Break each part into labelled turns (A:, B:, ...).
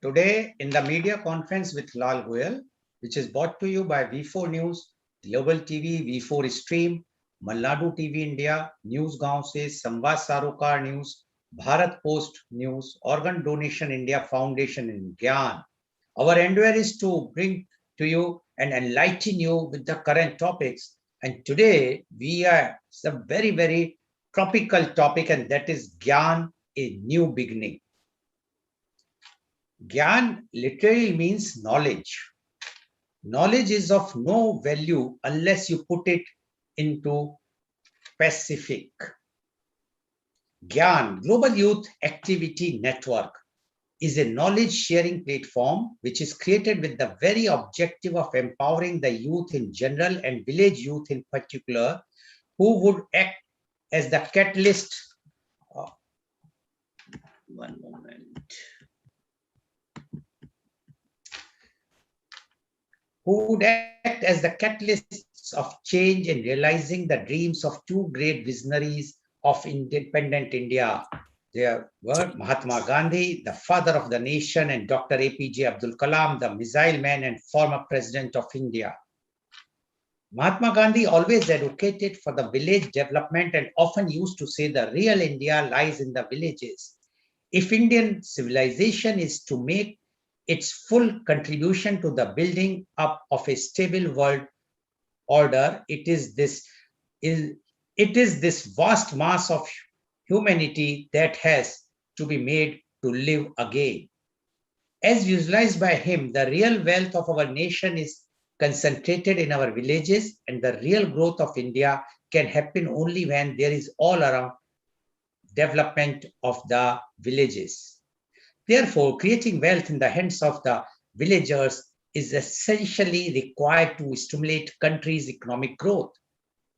A: Today, in the media conference with Lal Goel, which is brought to you by V4 News, Global TV, V4 Stream, Malnadu TV India, News Gaon se, Samvad Sarokar News, Bharat Post News, Organ Donation India Foundation in Gyan. Our endeavor is to bring to you and enlighten you with the current topics. And today we are a very, very tropical topic, and that is Gyan, a new beginning. Gyan literally means knowledge. Knowledge is of no value unless you put it into specific. Gyan, Global Youth Activity Network, is a knowledge sharing platform which is created with the very objective of empowering the youth in general and village youth in particular, who would act as the catalyst. One moment. Who would act as the catalysts of change in realizing the dreams of two great visionaries of independent India. There were Mahatma Gandhi, the father of the nation, and Dr. APJ Abdul Kalam, the missile man and former president of India. Mahatma Gandhi always advocated for the village development and often used to say the real India lies in the villages. If Indian civilization is to make its full contribution to the building up of a stable world order, it is this vast mass of humanity that has to be made to live again. As visualized by him, the real wealth of our nation is concentrated in our villages, and the real growth of India can happen only when there is all around development of the villages. Therefore, creating wealth in the hands of the villagers is essentially required to stimulate country's economic growth.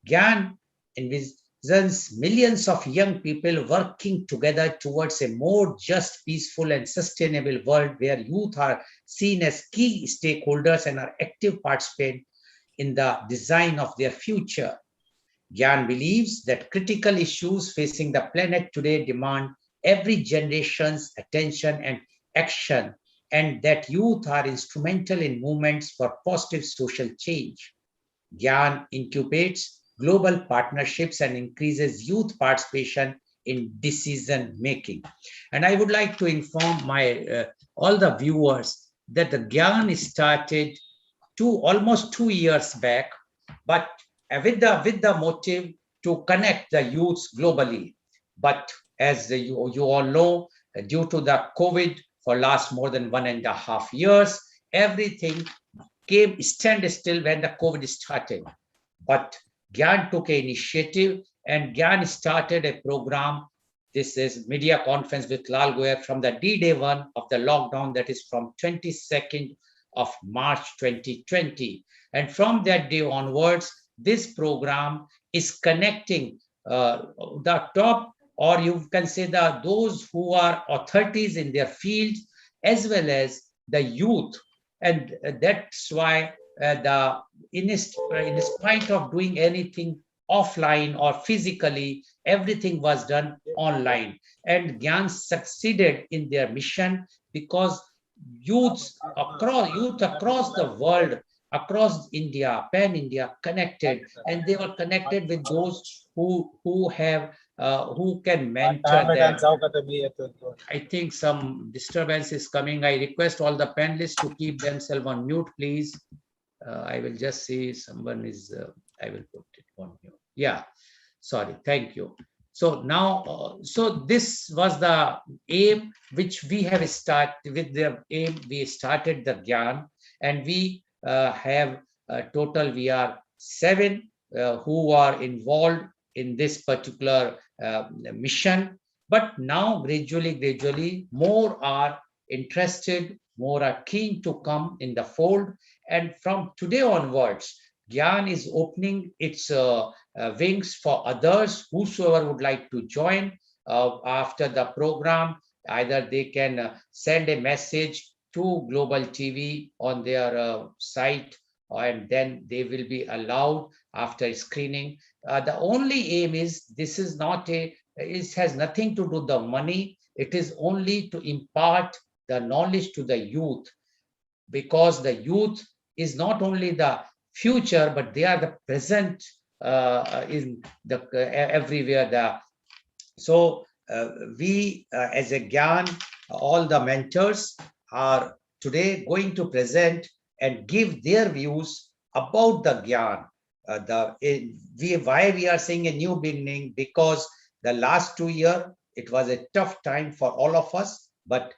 A: Gyan envisions millions of young people working together towards a more just, peaceful, and sustainable world where youth are seen as key stakeholders and are active participants in the design of their future. Gyan believes that critical issues facing the planet today demand every generation's attention and action, and that youth are instrumental in movements for positive social change. Gyan incubates global partnerships and increases youth participation in decision making. And I would like to inform my all the viewers that the Gyan started almost 2 years back, but with the motive to connect the youths globally. But as you all know, due to the COVID for last more than 1.5 years, everything came standstill when the COVID started. But Gyan took an initiative, and Gyan started a program. This is media conference with Lal Goel from the D-Day 1 of the lockdown, that is from 22nd of March 2020. And from that day onwards, this program is connecting the top, or you can say those who are authorities in their field, as well as the youth. And that's why in spite of doing anything offline or physically, everything was done online. And Gyan succeeded in their mission because youth across the world, across India, pan-India, connected, and they were connected with those who can mentor them. I think some disturbance is coming. I request all the panelists to keep themselves on mute, please. I will just see someone is, I will put it on mute. Yeah, sorry, thank you. So now, so this was the aim which we have started with. The aim we started the Gyan, and we have total, we are 7 who are involved in this particular mission. But now gradually more are interested, more are keen to come in the fold. And from today onwards, Gyan is opening its wings for others, whosoever would like to join after the program. Either they can send a message to Global TV on their site, and then they will be allowed after screening. The only aim is, this is not it has nothing to do with the money. It is only to impart the knowledge to the youth, because the youth is not only the future, but they are the present in the everywhere. So we as a Gyan, all the mentors are today going to present and give their views about the Gyan. Why we are saying a new beginning, because the last 2 years it was a tough time for all of us, but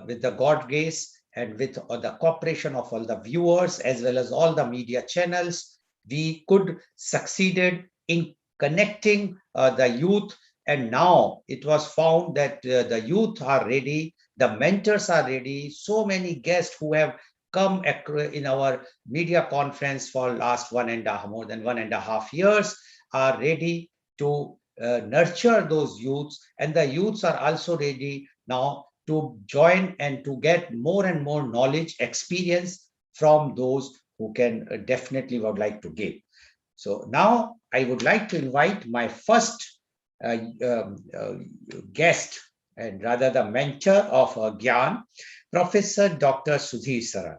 A: with the God grace and with the cooperation of all the viewers as well as all the media channels, we could succeeded in connecting the youth. And now it was found that the youth are ready, the mentors are ready. So many guests who have come in our media conference for last more than 1.5 years are ready to nurture those youths, and the youths are also ready now to join and to get more and more knowledge, experience from those who can definitely would like to give. So now I would like to invite my first uh, guest, and rather the mentor of Gyan, Professor Dr. Sudhir Saran.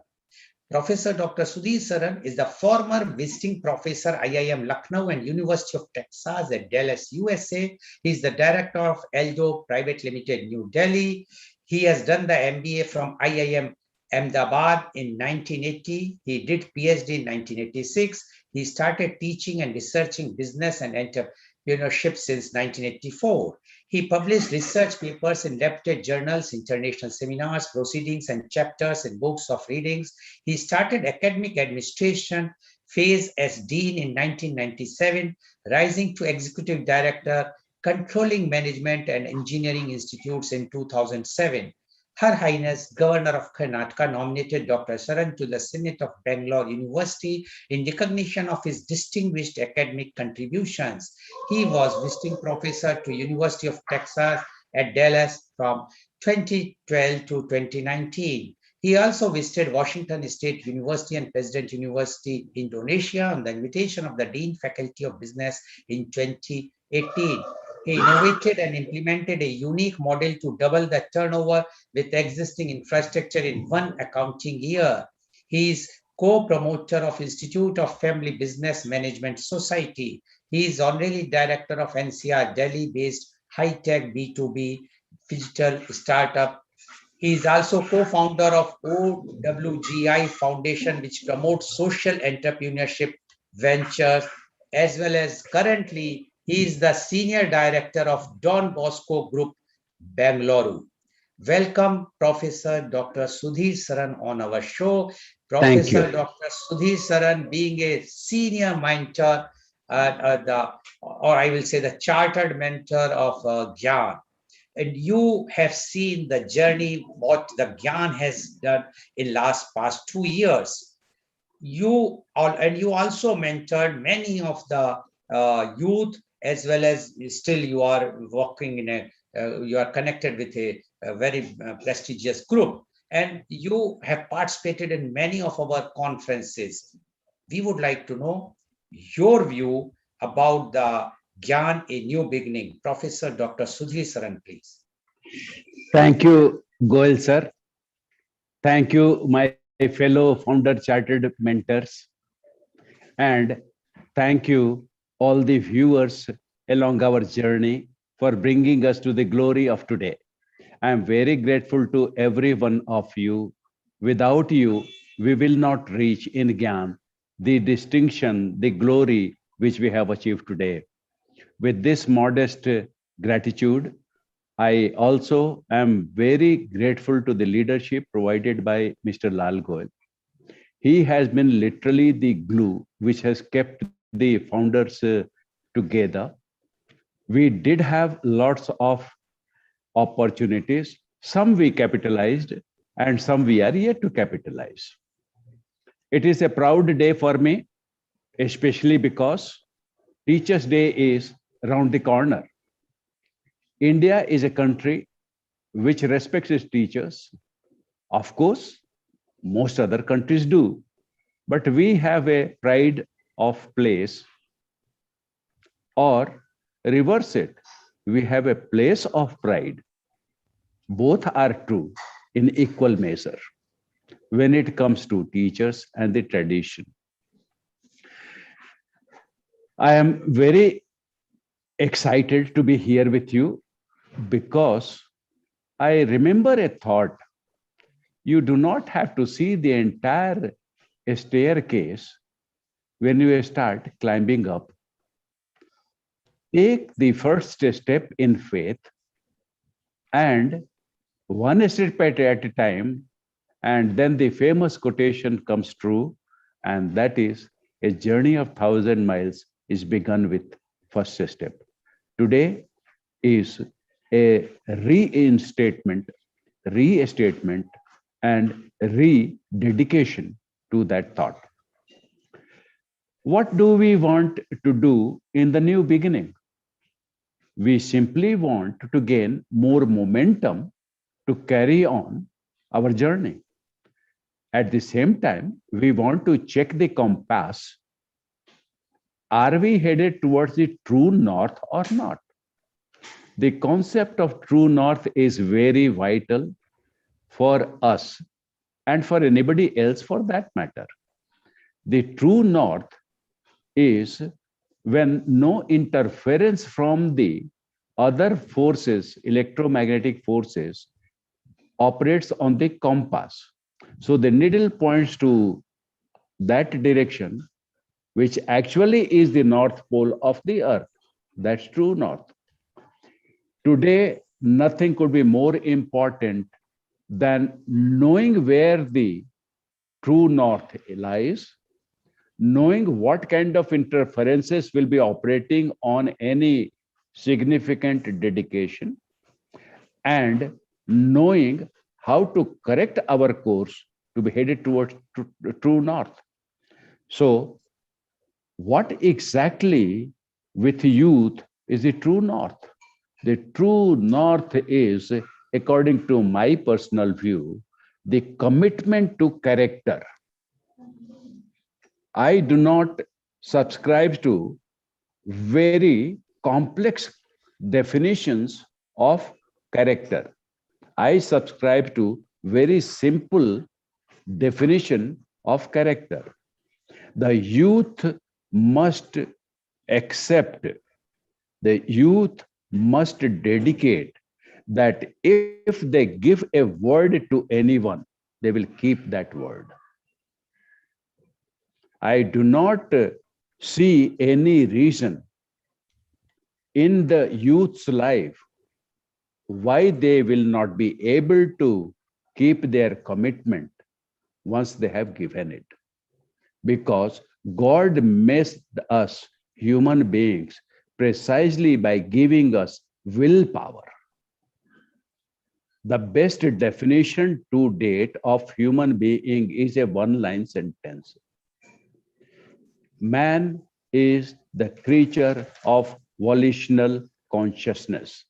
A: Professor Dr. Sudhir Saran is the former visiting professor IIM Lucknow and University of Texas at Dallas, USA. He is the director of Eldo Private Limited, New Delhi. He has done the MBA from IIM Ahmedabad in 1980. He did PhD in 1986. He started teaching and researching business and entrepreneurship since 1984. He published research papers in reputed journals, international seminars, proceedings, and chapters in books of readings. He started academic administration phase as dean in 1997, rising to executive director, controlling management and engineering institutes in 2007. Her Highness Governor of Karnataka nominated Dr. Saran to the Senate of Bangalore University in recognition of his distinguished academic contributions. He was visiting professor to University of Texas at Dallas from 2012 to 2019. He also visited Washington State University and President University, Indonesia, on the invitation of the Dean Faculty of Business in 2018. He innovated and implemented a unique model to double the turnover with existing infrastructure in one accounting year. He is co-promoter of Institute of Family Business Management Society. He is honorary director of NCR Delhi-based high-tech B2B digital startup. He is also co-founder of OWGI Foundation, which promotes social entrepreneurship ventures, as well as currently he is the senior director of Don Bosco Group, Bangalore. Welcome, Professor Dr. Sudhir Saran on our show. Professor Dr. Sudhir Saran, being a senior mentor, or I will say the chartered mentor of Gyan, and you have seen the journey what the Gyan has done in past 2 years. You also mentored many of the youth, as well as still you are working in you are connected with a very prestigious group, and you have participated in many of our conferences. We would like to know your view about the Gyan, a new beginning. Professor Dr. Sudhir Saran, please.
B: Thank you, Goel sir. Thank you, my fellow founder chartered mentors. And thank you, all the viewers along our journey for bringing us to the glory of today. I am very grateful to every one of you. Without you, we will not reach in Gyan the distinction, the glory which we have achieved today. With this modest gratitude, I also am very grateful to the leadership provided by Mr. Lal Goel. He has been literally the glue which has kept the founders together. We did have lots of opportunities. Some we capitalized and some we are yet to capitalize. It is a proud day for me, especially because Teachers' Day is around the corner. India is a country which respects its teachers. Of course, most other countries do, but we have a pride of place, or reverse it, we have a place of pride. Both are true. in equal measure when it comes to teachers and the tradition. I am very excited to be here with you because I remember a thought. You do not have to see the entire staircase when you start climbing up. Take the first step in faith and one step at a time, and then the famous quotation comes true, and that is a journey of 1,000 miles is begun with first step. Today is a restatement, and rededication to that thought. What do we want to do in the new beginning? We simply want to gain more momentum to carry on our journey. At the same time, we want to check the compass. Are we headed towards the true north or not? The concept of true north is very vital for us and for anybody else for that matter. The true north is when no interference from the other forces, electromagnetic forces, operates on the compass. So the needle points to that direction, which actually is the north pole of the earth. That's true north. Today, nothing could be more important than knowing where the true north lies, knowing what kind of interferences will be operating on any significant dedication, and knowing how to correct our course to be headed towards true north. So, what exactly with youth is the true north? The true north is, according to my personal view, the commitment to character. I do not subscribe to very complex definitions of character. I subscribe to very simple definition of character. The youth must accept, the youth must dedicate that if they give a word to anyone, they will keep that word. I do not see any reason in the youth's life why they will not be able to keep their commitment once they have given it. Because God made us human beings precisely by giving us willpower. The best definition to date of human being is a one-line sentence. Man is the creature of volitional consciousness.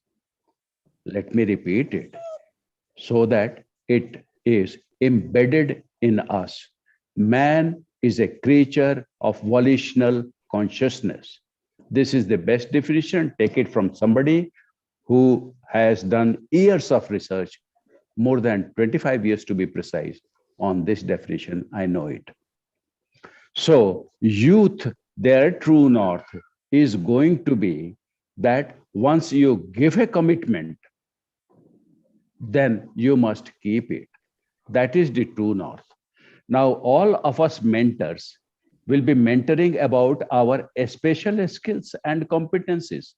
B: Let me repeat it so that it is embedded in us. Man is a creature of volitional consciousness. This is the best definition. Take it from somebody who has done years of research, more than 25 years to be precise, on this definition. I know it. So, youth, their true north is going to be that once you give a commitment, then you must keep it. That is the true north. Now, all of us mentors will be mentoring about our special skills and competencies.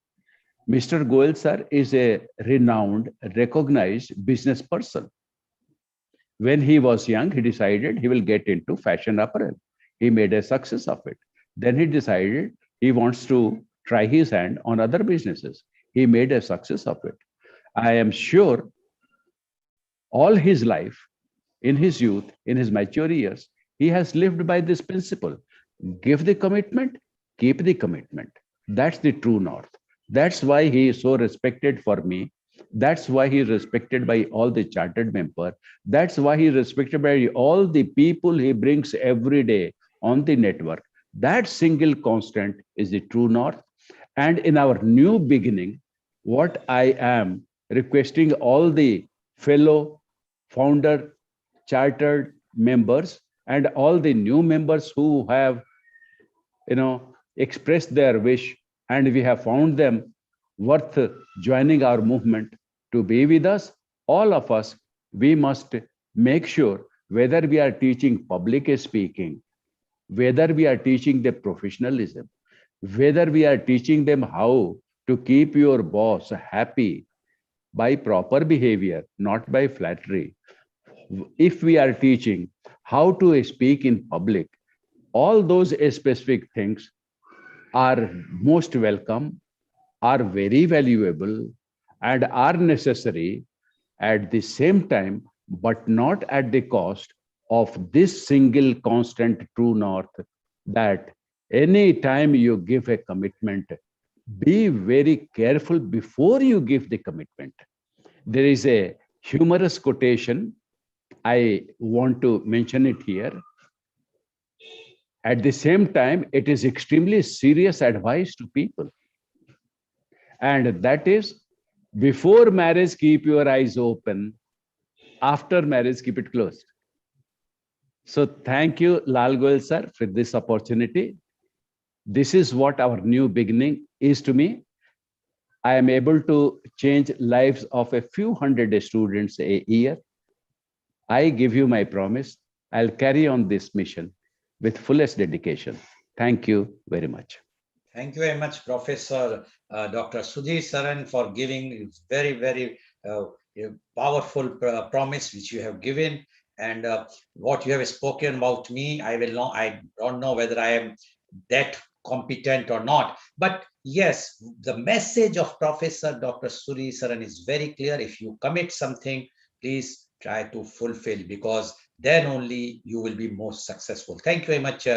B: Mr. Goel sir is a renowned, recognized business person. When he was young, he decided he will get into fashion apparel. He made a success of it. Then he decided he wants to try his hand on other businesses. He made a success of it. I am sure all his life, in his youth, in his mature years, he has lived by this principle. Give the commitment, keep the commitment. That's the true north. That's why he is so respected for me. That's why he is respected by all the chartered member. That's why he is respected by all the people he brings every day on the network. That single constant is the true north. And in our new beginning, what I am requesting all the fellow founder, chartered members, and all the new members who have, expressed their wish, and we have found them worth joining our movement to be with us. All of us, we must make sure whether we are teaching public speaking, whether we are teaching the professionalism, whether we are teaching them how to keep your boss happy by proper behavior, not by flattery. If we are teaching how to speak in public, all those specific things are most welcome, are very valuable, and are necessary at the same time, but not at the cost of this single constant true north, that any time you give a commitment, be very careful before you give the commitment. There is a humorous quotation. I want to mention it here. At the same time, it is extremely serious advice to people. And that is, before marriage, keep your eyes open. After marriage, keep it closed. So thank you, Lal Goel sir, for this opportunity. This is what our new beginning is to me. I am able to change lives of a few hundred students a year. I give you my promise. I'll carry on this mission with fullest dedication. Thank you very much.
A: Thank you very much, Professor Dr. Sudhir Saran, for giving very, very powerful promise which you have given. And what you have spoken about me, I don't know whether I am that competent or not. But yes, the message of Professor Dr. Sudhir Saran is very clear. If you commit something, please try to fulfill, because then only you will be most successful. Thank you very much,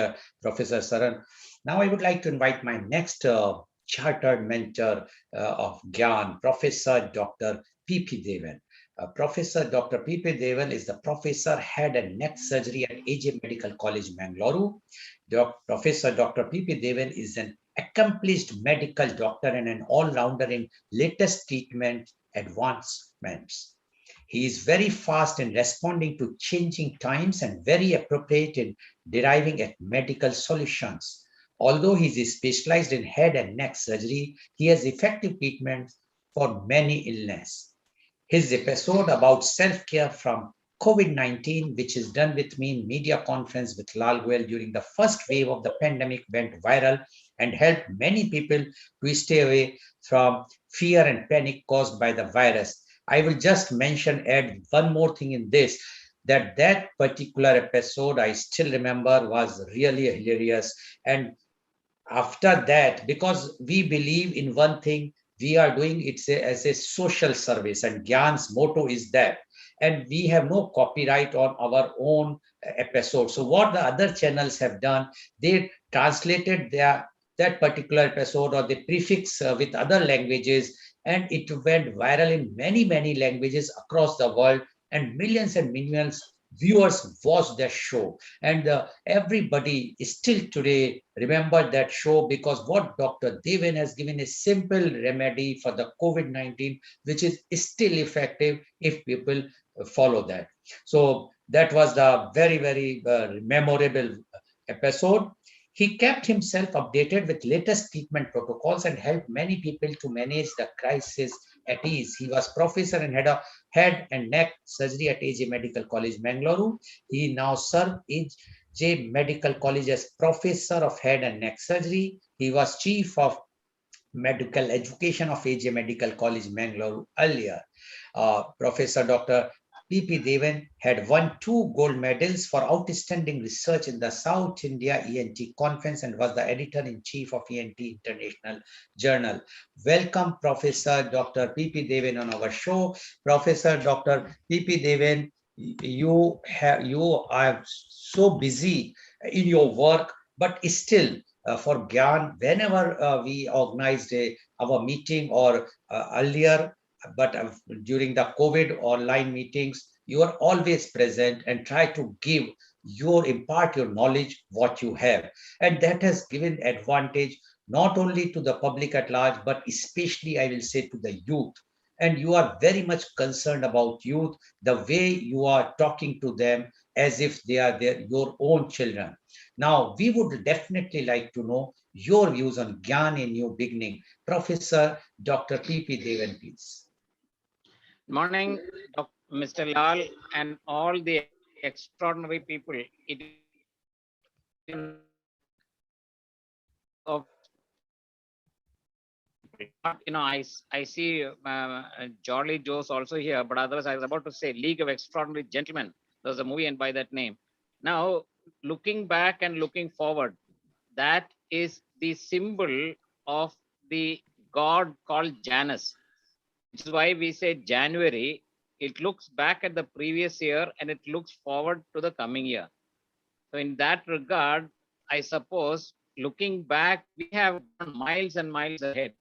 A: Professor Saran. Now, I would like to invite my next chartered mentor of Gyan, Professor Dr. P.P. Devan. Professor Dr. P.P. Devan is the professor head and neck surgery at AJ Medical College, Mangalore. Professor Dr. P.P. Devan is an accomplished medical doctor and an all-rounder in latest treatment advancements. He is very fast in responding to changing times and very appropriate in deriving at medical solutions. Although he is specialized in head and neck surgery, he has effective treatments for many illnesses. His episode about self-care from COVID-19, which is done with me in media conference with Lal Goel during the first wave of the pandemic, went viral and helped many people to stay away from fear and panic caused by the virus. I will just add one more thing in this, that particular episode I still remember was really hilarious. And after that, because we believe in one thing, we are doing it as a social service, and Gyan's motto is that. And we have no copyright on our own episode. So what the other channels have done, they translated that particular episode or the prefix with other languages, and it went viral in many, many languages across the world, and millions viewers watched that show. And everybody still today remember that show, because what Dr. Devan has given a simple remedy for the COVID-19, which is still effective if people follow that. So that was the very, very memorable episode. He kept himself updated with latest treatment protocols and helped many people to manage the crisis at ease. He was professor and head of head and neck surgery at AJ Medical College, Mangalore. He now serves AJ Medical College as professor of head and neck surgery. He was chief of medical education of AJ Medical College, Mangalore earlier. Professor Dr. P.P. Devan had won 2 gold medals for outstanding research in the South India ENT conference and was the editor-in-chief of ENT International Journal. Welcome, Professor Dr. P.P. Devan on our show. Professor Dr. P.P. Devan, you are so busy in your work, but still for Gyan, whenever we organized our meeting or earlier, but during the COVID online meetings, you are always present and try to impart your knowledge, what you have. And that has given advantage not only to the public at large, but especially, I will say, to the youth. and you are very much concerned about youth, the way you are talking to them as if they are your own children. Now, we would definitely like to know your views on Gyan in New Beginning. Professor Dr. P.P. Devan, please.
C: Morning, Mr. Lal, and all the extraordinary people. It is an honor to be in this of people. Not, I see Jolly Joe's also here, but otherwise I was about to say League of Extraordinary Gentlemen. There's a movie and by that name. Now, looking back and looking forward, that is the symbol of the god called Janus, which is why we say January. It looks back at the previous year and it looks forward to the coming year. So, in that regard, I suppose looking back, we have gone miles and miles ahead.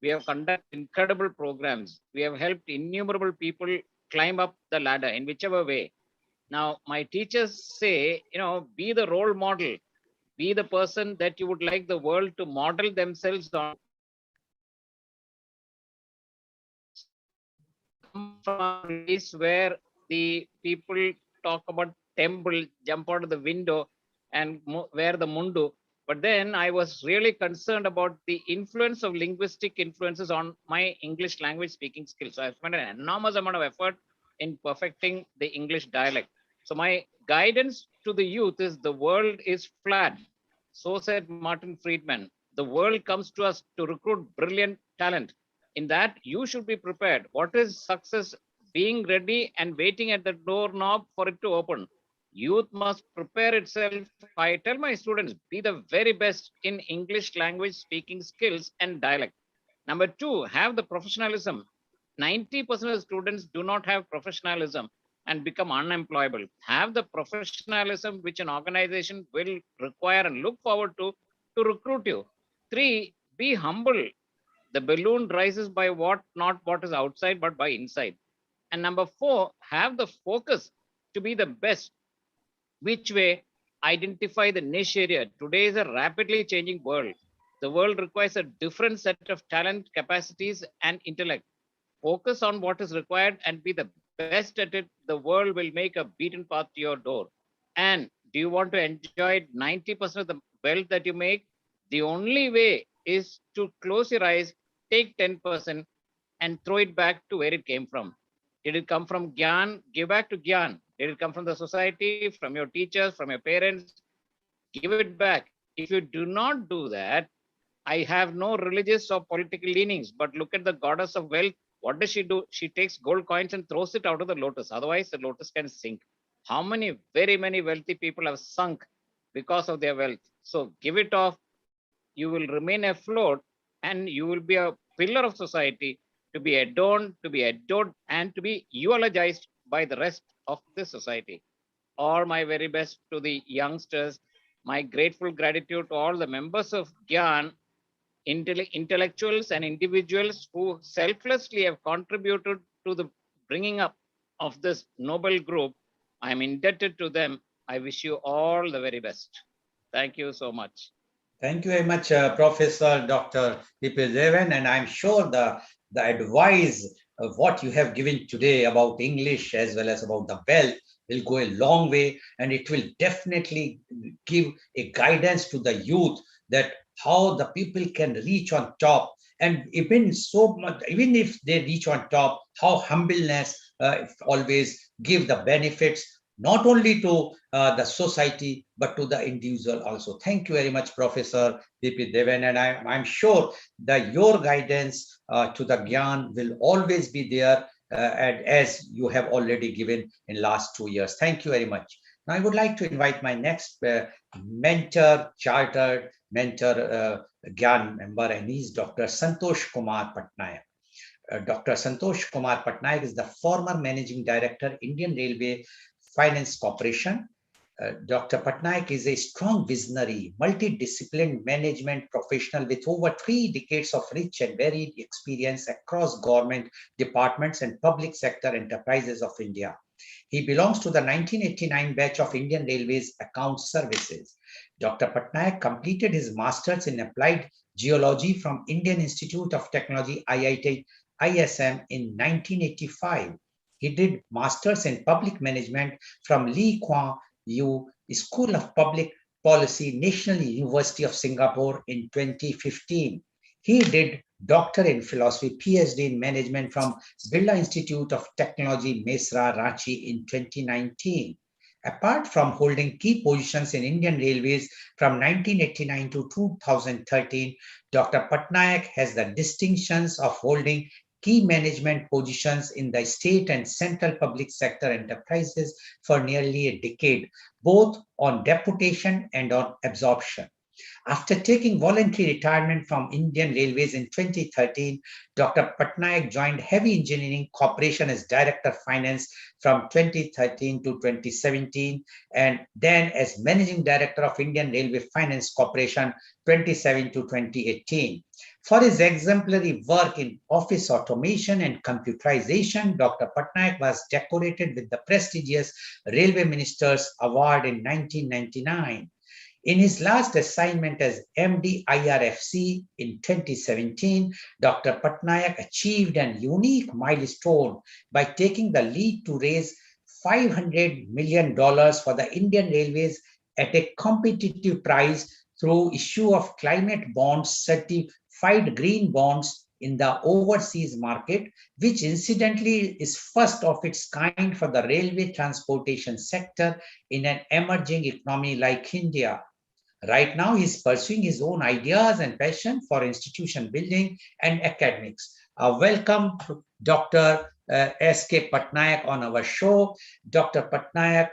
C: We have conducted incredible programs. We have helped innumerable people climb up the ladder in whichever way. Now, my teachers say, be the role model, be the person that you would like the world to model themselves on. I come from a place where the people talk about temple, jump out of the window and wear the mundu. But then I was really concerned about the influence of linguistic influences on my English language speaking skills. So I spent an enormous amount of effort in perfecting the English dialect. So my guidance to the youth is the world is flat. So said Martin Friedman. The world comes to us to recruit brilliant talent. In that, you should be prepared. What is success? Being ready and waiting at the doorknob for it to open. Youth must prepare itself. I tell my students, be the very best in English language speaking skills and dialect. Number two, have the professionalism. 90% of students do not have professionalism and become unemployable. Have the professionalism which an organization will require and look forward to recruit you. Three, be humble. The balloon rises by not what is outside, but by inside. And number four, have the focus to be the best. Which way? Identify the niche area. Today is a rapidly changing world. The world requires a different set of talent, capacities, and intellect. Focus on what is required and be the best at it. The world will make a beaten path to your door. And do you want to enjoy 90% of the wealth that you make? The only way is to close your eyes, take 10%, and throw it back to where it came from. Did it come from Gyan? Give back to Gyan. Did it come from the society, from your teachers, from your parents? Give it back. If you do not do that, I have no religious or political leanings, but look at the goddess of wealth. What does she do? She takes gold coins and throws it out of the lotus. Otherwise, the lotus can sink. How many, very many wealthy people have sunk because of their wealth? So give it off. You will remain afloat and you will be a pillar of society to be adorned, to be adored, and to be eulogized by the rest of the society. All my very best to the youngsters. My grateful gratitude to all the members of Gyan, intellectuals and individuals who selflessly have contributed to the bringing up of this noble group. I am indebted to them. I wish you all the very best. Thank you so much.
A: Thank you very much, Professor Dr. P.P. Devan, and I'm sure the advice of what you have given today about English as well as about the wealth will go a long way, and it will definitely give a guidance to the youth that how the people can reach on top. And even so much, even if they reach on top, how humbleness always give the benefits not only to the society but to the individual also. Thank you very much, Professor P.P. Devan, and I'm sure that your guidance to the Gyan will always be there, and as you have already given in last 2 years. Thank you very much. Now I would like to invite my next mentor, chartered mentor, Gyan member, and he's Dr. Santosh Kumar Patnaik. Dr. Santosh Kumar Patnaik is the former Managing Director, Indian Railway Finance Corporation. Dr. Patnaik is a strong visionary, multidisciplined management professional with over 3 decades of rich and varied experience across government departments and public sector enterprises of India. He belongs to the 1989 batch of Indian Railways Account Services. Dr. Patnaik completed his master's in applied geology from Indian Institute of Technology, IIT ISM in 1985. He did Masters in Public Management from Lee Kuan Yew School of Public Policy, National University of Singapore in 2015. He did Doctor in Philosophy, PhD in Management from Birla Institute of Technology, Mesra, Ranchi in 2019. Apart from holding key positions in Indian Railways from 1989 to 2013, Dr. Patnaik has the distinctions of holding key management positions in the state and central public sector enterprises for nearly a decade, both on deputation and on absorption. After taking voluntary retirement from Indian Railways in 2013, Dr. Patnaik joined Heavy Engineering Corporation as Director of Finance from 2013 to 2017, and then as Managing Director of Indian Railway Finance Corporation 2017 to 2018. For his exemplary work in office automation and computerization, Dr. Patnaik was decorated with the prestigious Railway Minister's Award in 1999. In his last assignment as MD IRFC in 2017, Dr. Patnaik achieved an unique milestone by taking the lead to raise $500 million for the Indian Railways at a competitive price through issue of climate bonds, certified green bonds in the overseas market, which incidentally is first of its kind for the railway transportation sector in an emerging economy like India. Right now, he's pursuing his own ideas and passion for institution building and academics. Welcome, Dr. S.K. Patnaik on our show. Dr. Patnaik,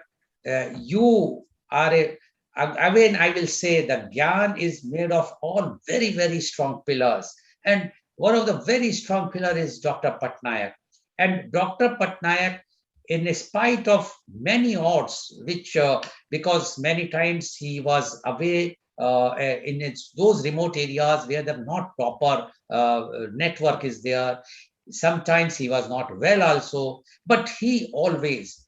A: you are again, I will say the Gyan is made of all very, very strong pillars. And one of the very strong pillars is Dr. Patnaik. And Dr. Patnaik, in spite of many odds, which because many times he was away in those remote areas where the not proper network is there. Sometimes he was not well also, but he always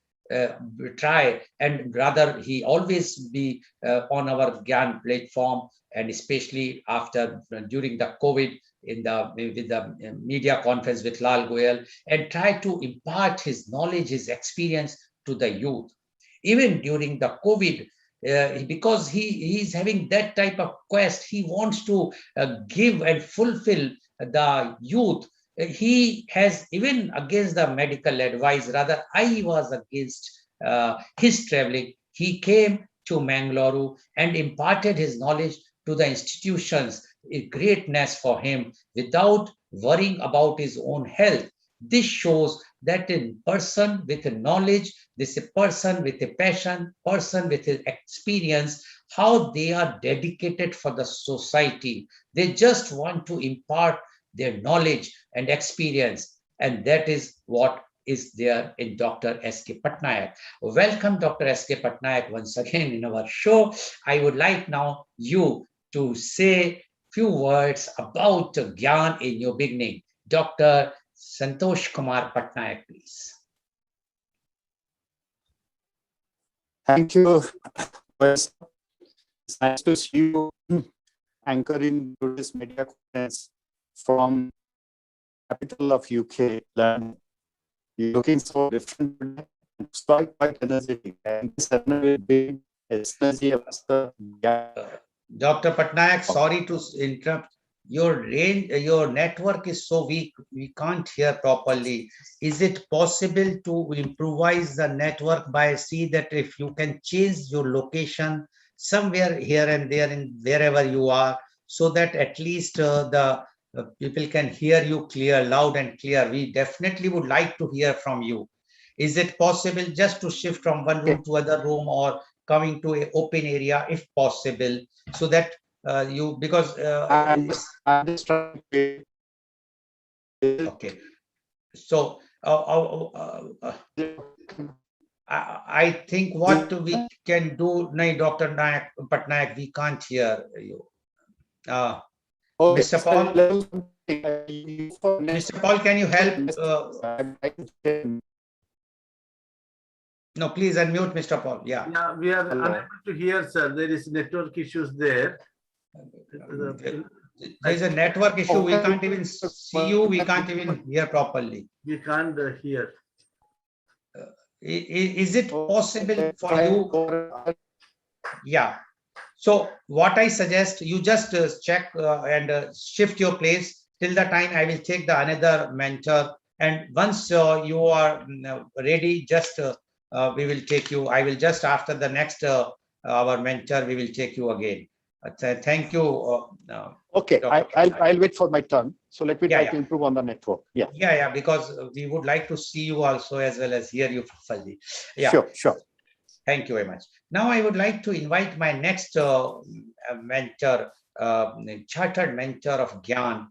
A: try, and rather he always be on our Gyan platform, and especially after during the COVID in the with the media conference with Lal Goel, and try to impart his knowledge, his experience to the youth. Even during the COVID, because he is having that type of quest, he wants to give and fulfill the youth. He has, even against the medical advice, rather I was against his traveling. He came to Mangalore and imparted his knowledge to the institutions, a greatness for him without worrying about his own health. This shows that a person with a knowledge, this a person with a passion, person with an experience, how they are dedicated for the society. They just want to impart their knowledge and experience. And that is what is there in Dr. S.K. Patnaik. Welcome, Dr. S.K. Patnaik, once again in our show. I would like now you to say few words about Gyan in your beginning. Dr. Santosh Kumar Patnaik, please.
D: Thank you. It's nice to see you anchoring today's media conference from capital of UK, London. You're looking so different today. It's quite energetic. And this energy of the
A: Dr. Patnaik, sorry to interrupt. Your range, your network is so weak, we can't hear properly. Is it possible to improvise the network by see that if you can change your location somewhere here and there in wherever you are, so that at least the people can hear you clear, loud and clear. We definitely would like to hear from you. Is it possible just to shift from one room to other room, or coming to an open area if possible, so that you, because
D: I'm just trying to
A: okay, so I think what we can do, no, Dr. Patnaik, we can't hear you. Mr. Paul, Mr. Paul, can you help? No, please unmute, Mr. Paul. Yeah.
E: Yeah, we are unable to hear, sir. There is network issues there.
A: There's a network issue. We can't even see you. We can't even hear properly.
E: We can't hear.
A: Is it possible for you? Yeah. So what I suggest, you just check and shift your place till the time I will take the another mentor. And once you are ready, just we will take you. I will just after the next our mentor, we will take you again. Thank you.
D: Okay, I'll wait for my turn. So let me try
A: Yeah.
D: to improve on the network. Yeah.
A: Yeah, because we would like to see you also as well as hear you properly. Yeah.
D: Sure.
A: Thank you very much. Now I would like to invite my next mentor, chartered mentor of Gyan.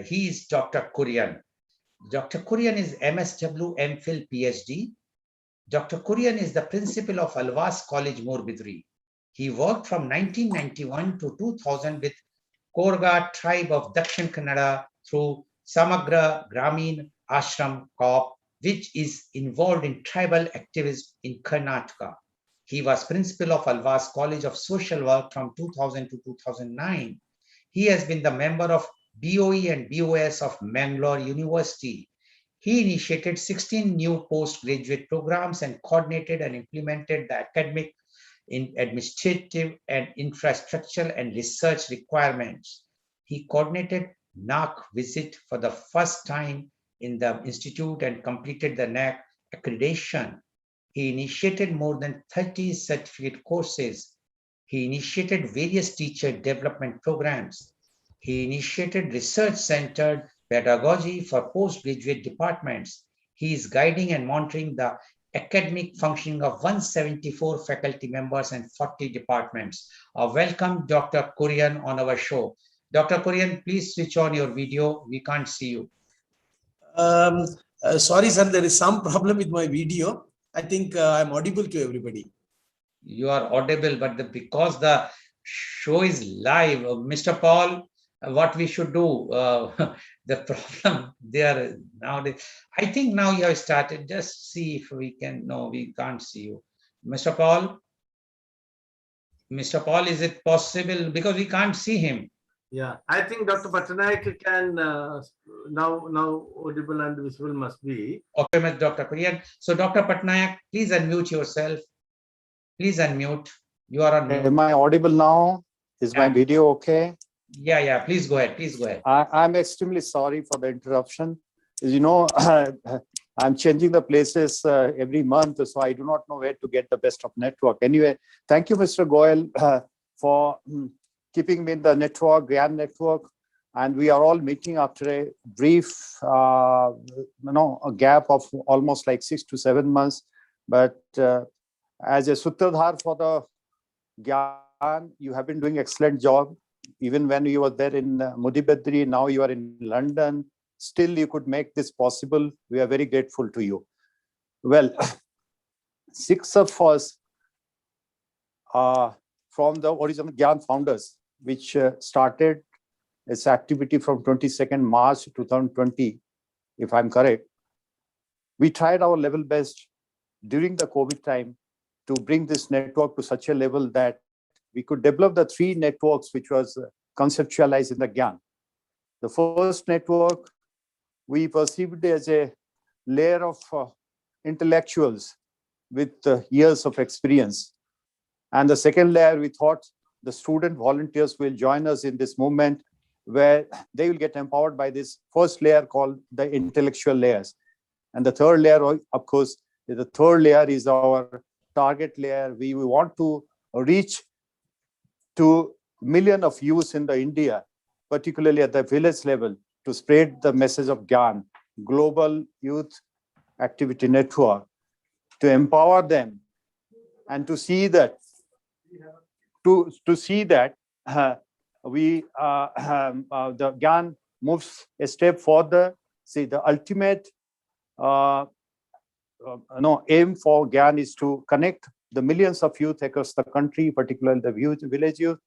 A: He is Dr. Kurian. Dr. Kurian is MSW, MPhil, PhD. Dr. Kurian is the principal of Alvas College, Morbidri. He worked from 1991 to 2000 with Korga tribe of Dakshin Kannada through Samagra Gramin Ashram Corp, which is involved in tribal activism in Karnataka. He was principal of Alvas College of Social Work from 2000 to 2009. He has been the member of BOE and BOS of Mangalore University. He initiated 16 new postgraduate programs and coordinated and implemented the academic, in administrative and infrastructural and research requirements. He coordinated NAC visit for the first time in the institute and completed the NAC accreditation. He initiated more than 30 certificate courses. He initiated various teacher development programs. He initiated research-centered pedagogy for postgraduate departments. He is guiding and monitoring the academic functioning of 174 faculty members and 40 departments. Welcome, Dr. Kurian, on our show. Dr. Kurian, please switch on your video. We can't see you.
E: Sorry, sir, there is some problem with my video. I think I'm audible to everybody.
A: You are audible, but because the show is live, Mr. Paul, what we should do, the problem there nowadays, I think now you have started, just see if we can, no, we can't see you. Mr. Paul, is it possible, because we can't see him?
E: Yeah, I think Dr. Patnaik can now audible and visible must be.
A: Okay, Dr. Kurian. So Dr. Patnaik, please unmute yourself. Please unmute. You are on mute.
D: Am I audible now? Is my video okay?
A: Yeah. Please go ahead.
D: I'm extremely sorry for the interruption. As you know, I'm changing the places every month, so I do not know where to get the best of network. Anyway, thank you, Mr. Goel, for keeping me in the network, Gyan network. And we are all meeting after a brief, a gap of almost like 6 to 7 months. But as a Sutradhar for the Gyan, you have been doing excellent job. Even when you were there in Mudibedri, now you are in London, still you could make this possible. We are very grateful to you. Well, 6 of us from the original Gyan founders, which started its activity from 22nd March 2020, if I'm correct. We tried our level best during the COVID time to bring this network to such a level that we could develop the 3 networks which was conceptualized in the Gyan. The first network we perceived as a layer of intellectuals with years of experience. And the second layer, we thought the student volunteers will join us in this movement where they will get empowered by this first layer called the intellectual layers. And the third layer, of course, the third layer is our target layer. We want to reach to millions of youths in the India, particularly at the village level, to spread the message of Gyan, global youth activity network, to empower them and to see that the Gyan moves a step further. See, the ultimate aim for Gyan is to connect the millions of youth across the country, particularly the village youth,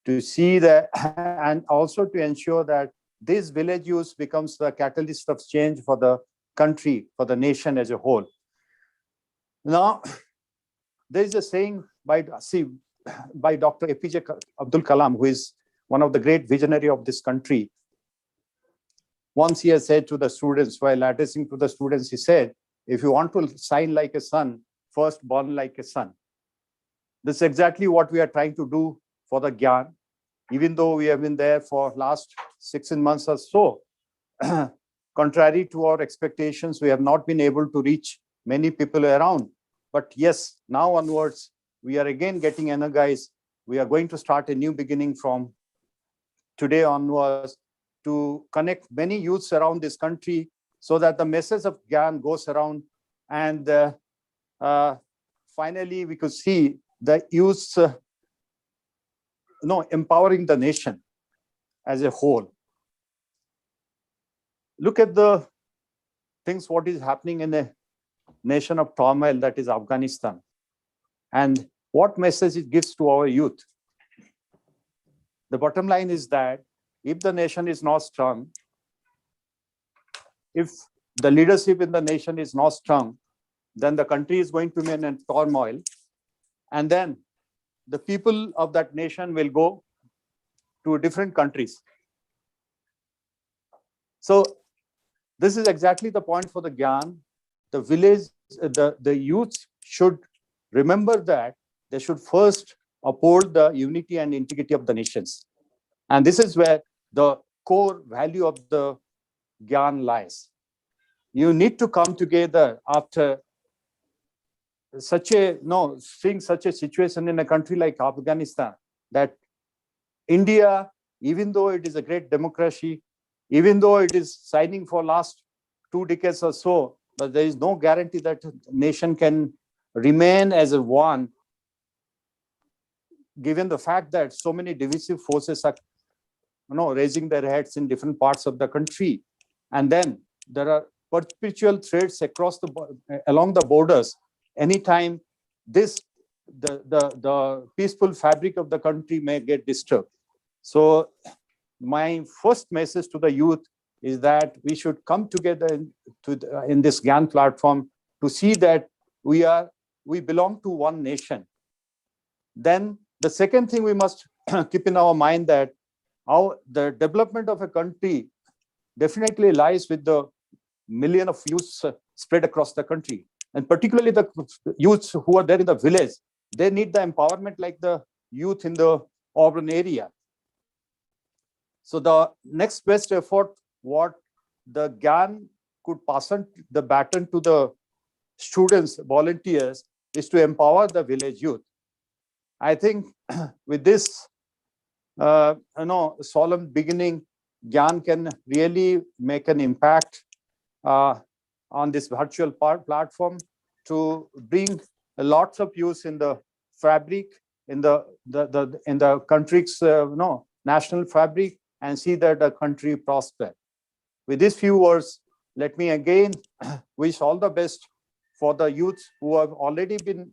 D: to see that and also to ensure that this village youth becomes the catalyst of change for the country, for the nation as a whole. Now, there is a saying by Dr. APJ Abdul Kalam, who is one of the great visionary of this country. Once he has said to the students, while addressing to the students, he said, if you want to shine like a sun, first born like a son. This is exactly what we are trying to do for the Gyan. Even though we have been there for last 16 months or so, contrary to our expectations, we have not been able to reach many people around. But yes, now onwards, we are again getting energized. We are going to start a new beginning from today onwards to connect many youths around this country so that the message of Gyan goes around. And finally, we could see the youths empowering the nation as a whole. Look at the things, what is happening in a nation of turmoil, that is Afghanistan, and what message it gives to our youth. The bottom line is that if the nation is not strong, if the leadership in the nation is not strong, then the country is going to be in turmoil, and then the people of that nation will go to different countries. So this is exactly the point for the Gyan. The village, the youth should remember that they should first uphold the unity and integrity of the nations. And this is where the core value of the Gyan lies. You need to come together after seeing such a situation in a country like Afghanistan, that India, even though it is a great democracy, even though it is signing for last 2 decades or so, but there is no guarantee that a nation can remain as a one, given the fact that so many divisive forces are raising their heads in different parts of the country. And then there are perpetual threats along the borders. Anytime the peaceful fabric of the country may get disturbed. So my first message to the youth is that we should come together in this Gyan platform to see that we belong to one nation. Then the second thing we must keep in our mind that the development of a country definitely lies with the million of youths spread across the country, and particularly the youths who are there in the village. They need the empowerment like the youth in the urban area. So the next best effort, what the Gyan could pass on the baton to the students, volunteers, is to empower the village youth. I think with this solemn beginning, Gyan can really make an impact on this virtual platform to bring lots of use in the fabric, in the country's national fabric, and see that the country prosper. With these few words, let me again wish all the best for the youth who have already been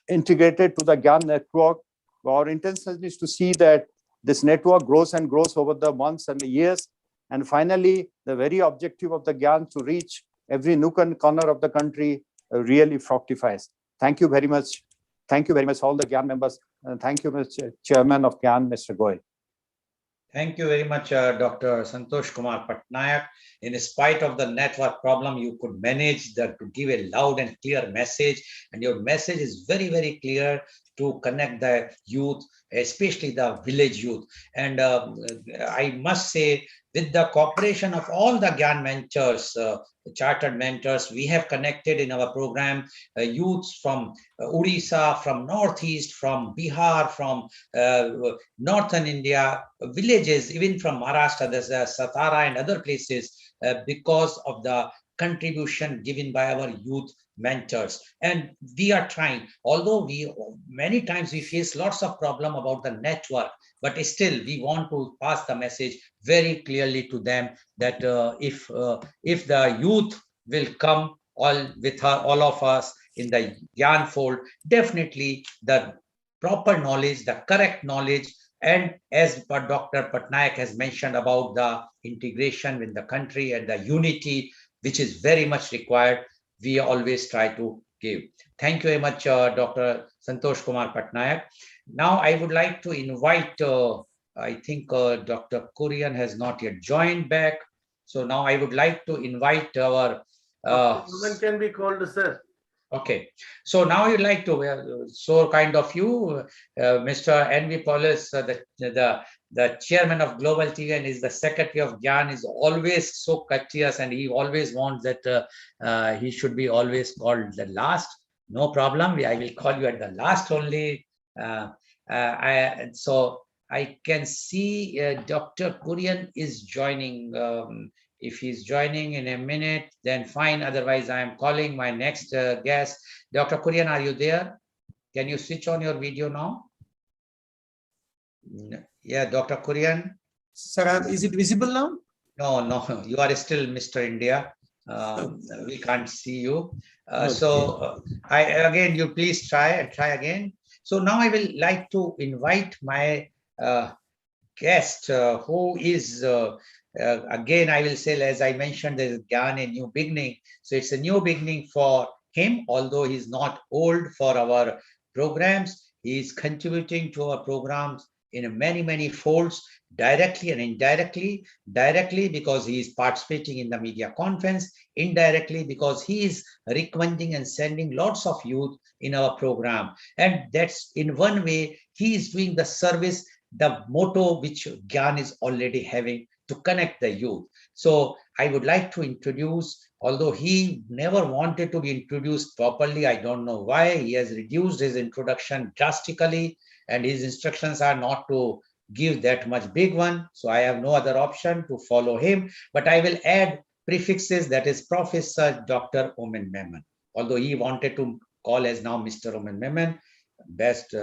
D: integrated to the Gyan network. Our intention is to see that this network grows and grows over the months and the years. And finally, the very objective of the Gyan to reach every nook and corner of the country really fructifies. Thank you very much. Thank you very much, all the Gyan members. And thank you, Mr. Chairman of Gyan, Mr. Goel.
A: Thank you very much, Dr. Santosh Kumar Patnaik. In spite of the network problem, you could manage to give a loud and clear message. And your message is very, very clear to connect the youth, especially the village youth. And I must say, with the cooperation of all the Gyan mentors, chartered mentors, we have connected in our program youths from Odisha, from Northeast, from Bihar, from Northern India, villages, even from Maharashtra, there's Satara and other places, because of the contribution given by our youth mentors. And we are trying, although many times we face lots of problem about the network, but still we want to pass the message very clearly to them that if the youth will come all of us in the Gyan fold, definitely the proper knowledge, the correct knowledge, and as Dr. Patnaik has mentioned about the integration with the country and the unity, which is very much required, we always try to give. Thank you very much, Dr. Santosh Kumar Patnaik. Now I would like to invite, I think Dr. Kurian has not yet joined back. So now I would like to invite our,
E: Dr. Woman can be called sir.
A: okay. So now you'd like to, so kind of you, Mr. N.V. Paulus, the chairman of Global TV and is the secretary of GYAN, is always so courteous and he always wants that he should be always called the last. No problem. I will call you at the last only. So I can see Dr. Kurian is joining. If he's joining in a minute, then fine. Otherwise, I am calling my next guest. Dr. Kurian, are you there? Can you switch on your video now? Yeah, Dr. Kurian.
F: Sir, is it visible now?
A: No, no, you are still Mr. India. We can't see you. So again, you please try again. So now I will like to invite my guest who is again, I will say, as I mentioned, there is GYAN, a new beginning. So it's a new beginning for him, although he's not old for our programs. He is contributing to our programs in many, many folds, directly and indirectly. Directly because he is participating in the media conference, indirectly because he is recommending and sending lots of youth in our program. And that's in one way, he is doing the service, the motto which GYAN is already having, to connect the youth. So I would like to introduce, although he never wanted to be introduced properly, I don't know why, he has reduced his introduction drastically and his instructions are not to give that much big one. So I have no other option to follow him, but I will add prefixes, that is Professor Dr. Omen Memon. Although he wanted to call as now Mr. Omen Memon, best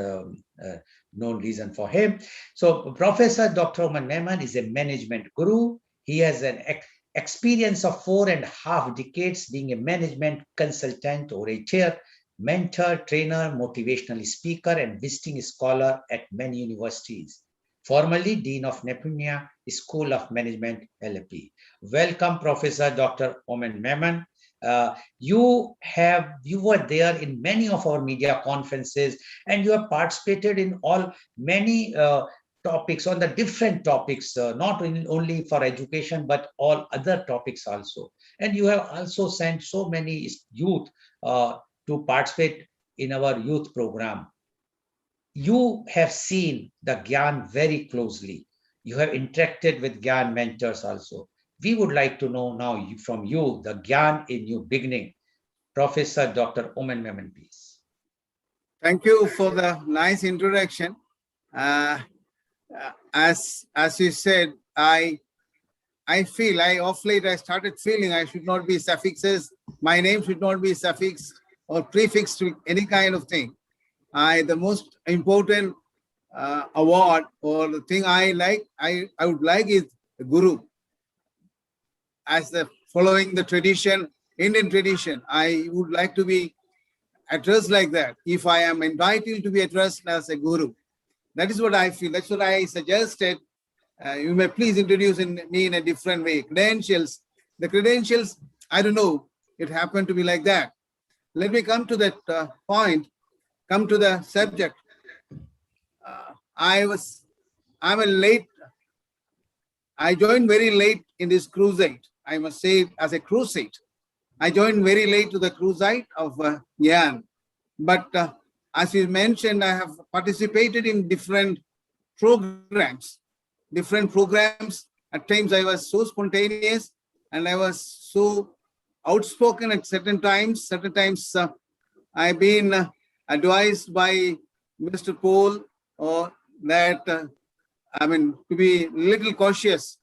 A: known reason for him. So Professor Dr. Omen Memon is a management guru. He has an experience of 4.5 decades being a management consultant, orator, mentor, trainer, motivational speaker, and visiting scholar at many universities. Formerly Dean of Nepunia School of Management, LLP. Welcome, Professor Dr. Omen Memon. You were there in many of our media conferences and you have participated in all many topics, on the different topics, not only for education, but all other topics also. And you have also sent so many youth to participate in our youth program. You have seen the GYAN very closely. You have interacted with GYAN mentors also. We would like to know now from you, the GYAN in new beginning. Professor Dr. Omen Memon, please.
F: Thank you for the nice introduction. As you said, I feel, of late I started feeling I should not be suffixes. My name should not be suffix or prefix to any kind of thing. The most important award or the thing I would like is Guru. As the following the tradition, Indian tradition, I would like to be addressed like that. If I am entitled to be addressed as a Guru, that is what I feel. That's what I suggested. You may please introduce me in a different way. Credentials. The credentials, I don't know. It happened to be like that. Let me come to that point. Come to the subject. I joined very late in this crusade. I must say, as a crusade. I joined very late to the crusade of GYAN. But as you mentioned, I have participated in different programs. At times I was so spontaneous and I was so outspoken at certain times. Certain times I've been advised by Mr. Goel or that to be little cautious.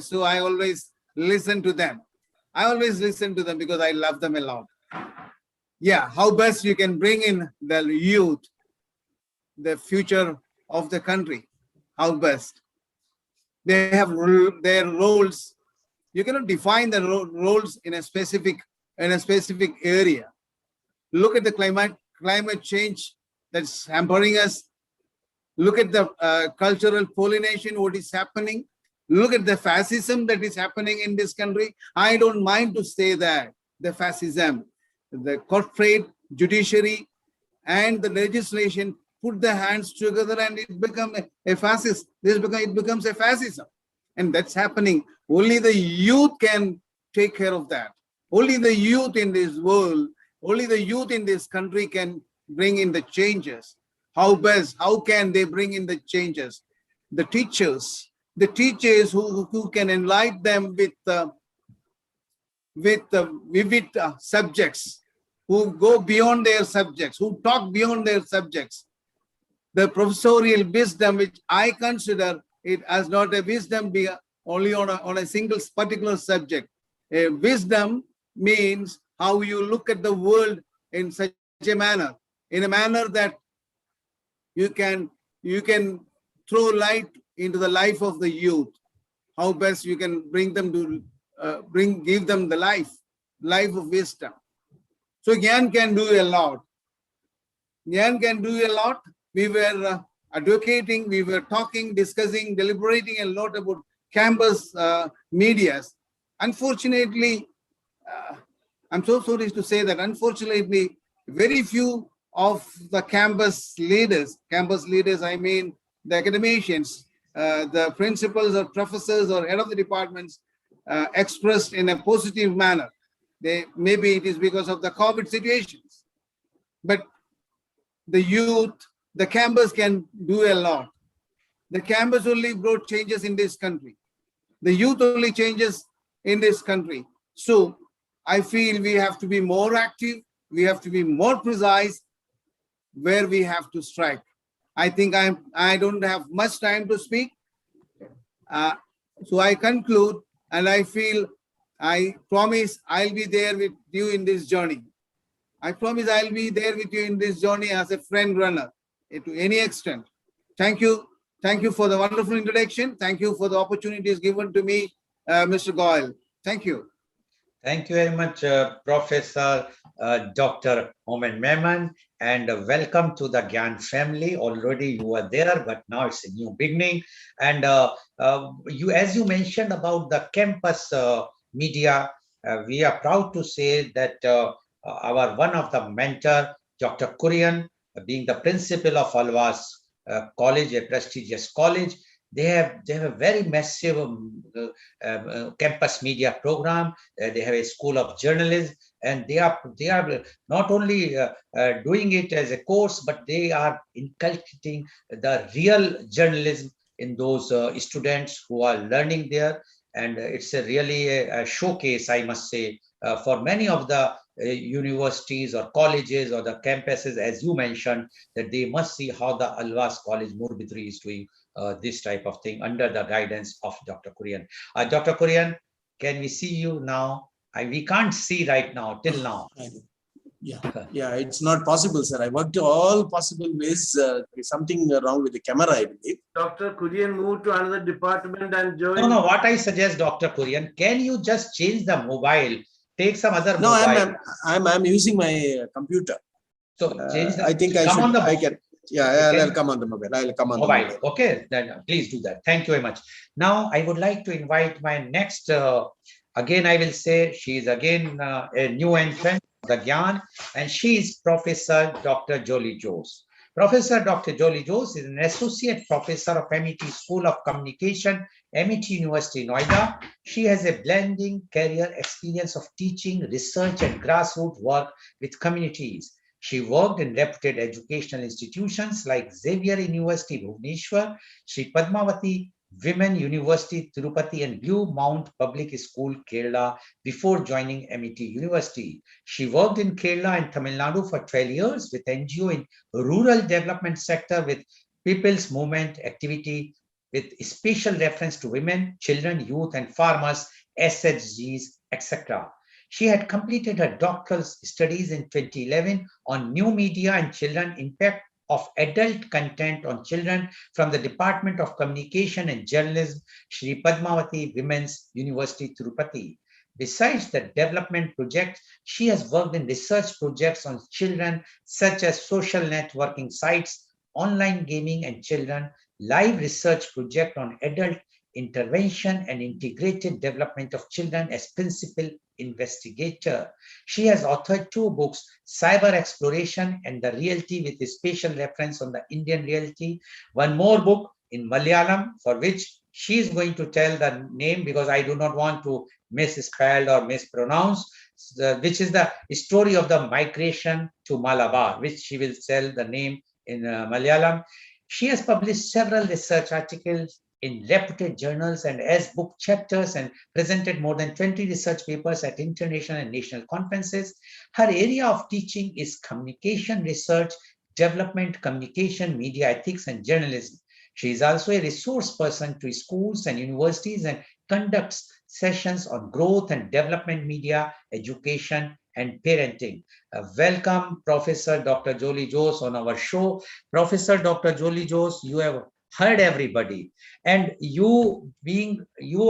F: So I always listen to them. Because I love them a lot. Yeah, how best you can bring in the youth, the future of the country. How best. They have their roles. You cannot define the roles in a specific area. Look at the climate change that's hampering us. Look at the cultural pollination, what is happening. Look at the fascism that is happening in this country. I don't mind to say that the fascism, the corporate judiciary and the legislation put their hands together and it becomes a fascist. It becomes a fascism. And that's happening. Only the youth can take care of that. Only the youth in this world, only the youth in this country can bring in the changes. How can they bring in the changes? The teachers who can enlighten them with vivid subjects, who go beyond their subjects, who talk beyond their subjects. The professorial wisdom, which I consider it as not a wisdom be only on a single particular subject. A wisdom means how you look at the world in such a manner, in a manner that you can throw light into the life of the youth. How best you can bring them to give them the life of wisdom. So Gyan can do a lot. Gyan can do a lot. We were advocating, we were talking, discussing, deliberating a lot about campus medias. Unfortunately, I'm so sorry to say that unfortunately, very few of the campus leaders, I mean the academicians, the principals or professors or head of the departments expressed in a positive manner. Maybe it is because of the COVID situations, but the youth, the campus can do a lot. The campus only brought changes in this country. The youth only changes in this country. So I feel we have to be more active. We have to be more precise where we have to strike. I think I don't have much time to speak. So I conclude, and I promise I'll be there with you in this journey. I promise I'll be there with you in this journey as a friend runner to any extent. Thank you. Thank you for the wonderful introduction. Thank you for the opportunities given to me, Mr. Goel. Thank you.
A: Thank you very much, Professor Dr. Homan Mehman, and welcome to the Gyan family. Already you were there, but now it's a new beginning. And as you mentioned about the campus media, we are proud to say that our one of the mentor, Dr. Kurian, being the principal of Alwas College, a prestigious college, they have a very massive campus media program. They have a school of journalism, and they are not only doing it as a course, but they are inculcating the real journalism in those students who are learning there. And it's really a showcase, I must say, for many of the universities or colleges or the campuses, as you mentioned, that they must see how the Alwas College Murbidri is doing this type of thing under the guidance of Dr. Kurian. Dr. Kurian, can we see you now? We can't see right now, till now.
G: Yeah, it's not possible, sir. I worked all possible ways. There's something wrong with the camera, I believe.
E: Dr. Kurian moved to another department and joined.
A: No, what I suggest, Dr. Kurian, can you just change the mobile? Take some other
G: no,
A: mobile.
G: I'm using my computer.
A: So change the,
G: I think I should. I can. Yeah, I'll come on the mobile. I'll come on the mobile.
A: Okay, then please do that. Thank you very much. Now I would like to invite my next. Again, I will say she is again a new entrant, the Gyan, and she is Professor Dr. Jolie Jose. Professor Dr. Jolie Jose is an associate professor of MET School of Communication, MET University, Noida. She has a blending career experience of teaching, research, and grassroots work with communities. She worked in reputed educational institutions like Xavier University, Bhubaneswar, Sri Padmavati Women University, Tirupati, and Blue Mount Public School, Kerala, before joining MET University. She worked in Kerala and Tamil Nadu for 12 years with NGO in rural development sector with People's Movement activity with special reference to women, children, youth, and farmers, SHGs, etc. She had completed her doctoral studies in 2011 on new media and children impact of adult content on children from the Department of Communication and Journalism, Sri Padmavati Women's University, Tirupati. Besides the development project, she has worked in research projects on children, such as social networking sites, online gaming and children, live research project on adult intervention and integrated development of children as principal investigator. She has authored 2 books, Cyber Exploration and the Reality, with a special reference on the Indian reality. One more book in Malayalam, for which she is going to tell the name because I do not want to misspell or mispronounce, which is the story of the migration to Malabar, which she will tell the name in Malayalam. She has published several research articles in reputed journals and as book chapters, and presented more than 20 research papers at international and national conferences. Her area of teaching is communication research, development, communication, media ethics, and journalism. She is also a resource person to schools and universities and conducts sessions on growth and development media, education, and parenting. Welcome, Professor Dr. Jolie Jose, on our show. Professor Dr. Jolie Jose, you have heard everybody, and you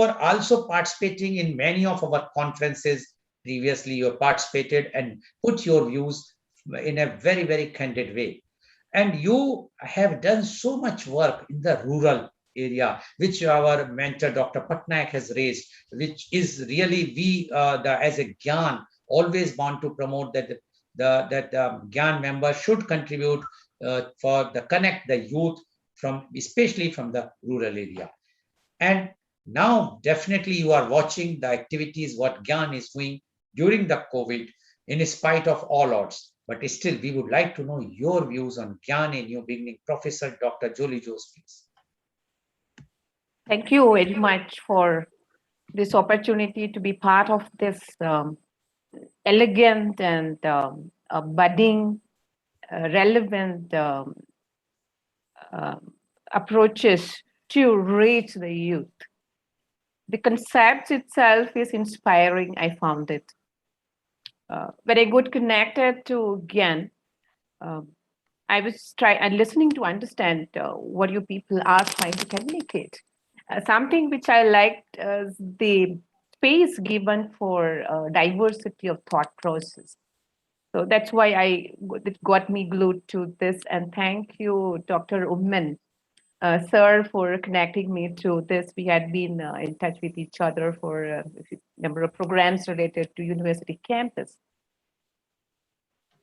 A: are also participating in many of our conferences. Previously, you participated and put your views in a very, very candid way. And you have done so much work in the rural area, which our mentor Dr. Patnaik has raised, which is really as a Gyan always want to promote that Gyan members should contribute for the connect the youth from, especially from the rural area. And now definitely you are watching the activities what Gyan is doing during the COVID in spite of all odds. But still, we would like to know your views on Gyan in New Beginning. Professor Dr. Jolie Jose, please.
H: Thank you very much for this opportunity to be part of this elegant and budding, relevant approaches to reach the youth. The concept itself is inspiring. I found it. When I got connected to Gyan, I was listening to understand what you people are trying to communicate. Something which I liked is the space given for diversity of thought process. So that's why it got me glued to this. And thank you, Dr. Umman, sir, for connecting me to this. We had been in touch with each other for a number of programs related to university campus.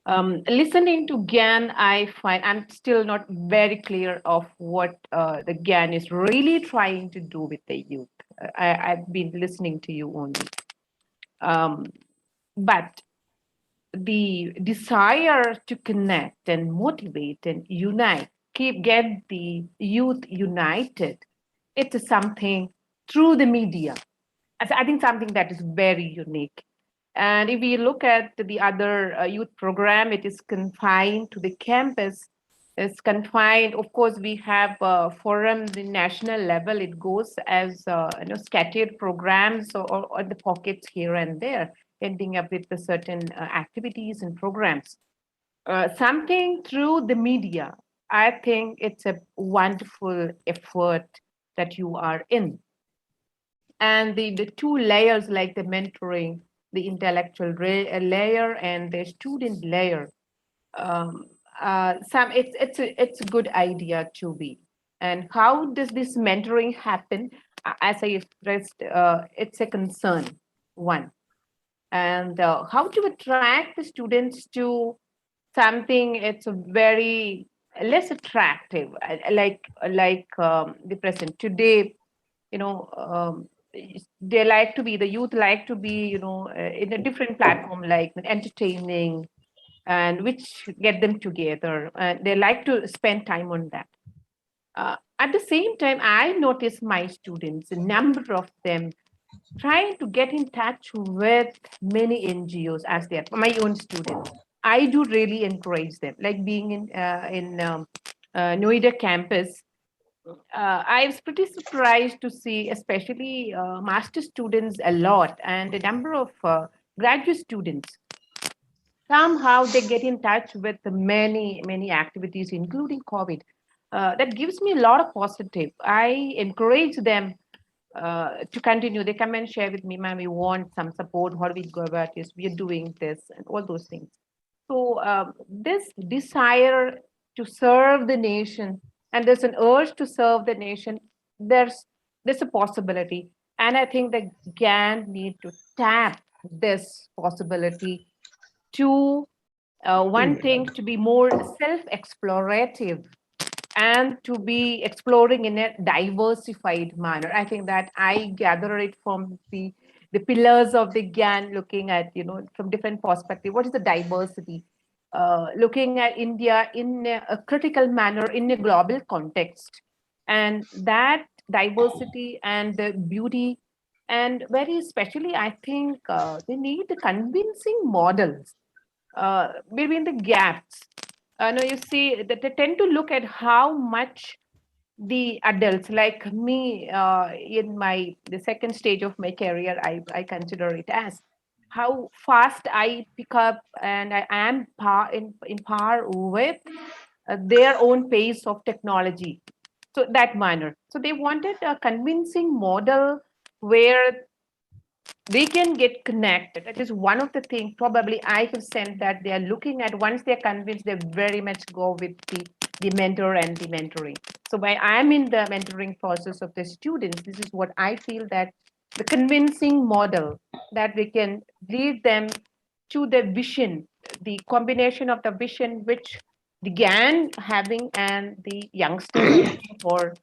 H: Listening to Gyan, I find I'm still not very clear of what the Gyan is really trying to do with the youth. I've been listening to you only. But the desire to connect and motivate and unite, get the youth united, it is something through the media. I think something that is very unique. And if we look at the other youth program, it is confined to the campus. It's confined. Of course, we have forums in national level. It goes as scattered programs or the pockets here and there, ending up with the certain activities and programs. Something through the media. I think it's a wonderful effort that you are in. And the 2 layers, like the mentoring, the intellectual layer and the student layer, it's a good idea to be. And how does this mentoring happen? As I expressed, it's a concern, one. And how to attract the students to something it's very less attractive, like the present today, they like to be, the youth like to be, in a different platform, like entertaining, and which get them together. They like to spend time on that. At the same time, I notice my students, a number of them, trying to get in touch with many NGOs as they are my own students. I do really encourage them, like being in Noida campus. I was pretty surprised to see, especially master students a lot, and a number of graduate students. Somehow they get in touch with many activities, including COVID. That gives me a lot of positive. I encourage them to continue. They come and share with me, ma'am, we want some support. How do we go about this? We are doing this and all those things. So this desire to serve the nation, and there's an urge to serve the nation, there's a possibility. And I think that GAN need to tap this possibility to one thing to be more self-explorative and to be exploring in a diversified manner. I think that I gather it from the pillars of the GAN, looking at, from different perspective. What is the diversity? Looking at India in a critical manner in a global context, and that diversity and the beauty, and very especially, I think they need the convincing models between the gaps. No, you see, that they tend to look at how much the adults like me in my the second stage of my career, I consider it as how fast I pick up and I am in par with their own pace of technology. So that manner. So they wanted a convincing model where they can get connected. That is one of the things probably I have sensed that they are looking at. Once they're convinced, they very much go with the mentor and the mentoring. So when I'm in the mentoring process of the students, this is what I feel, that the convincing model that we can lead them to the vision, the combination of the vision which the GAN having and the youngsters are looking for,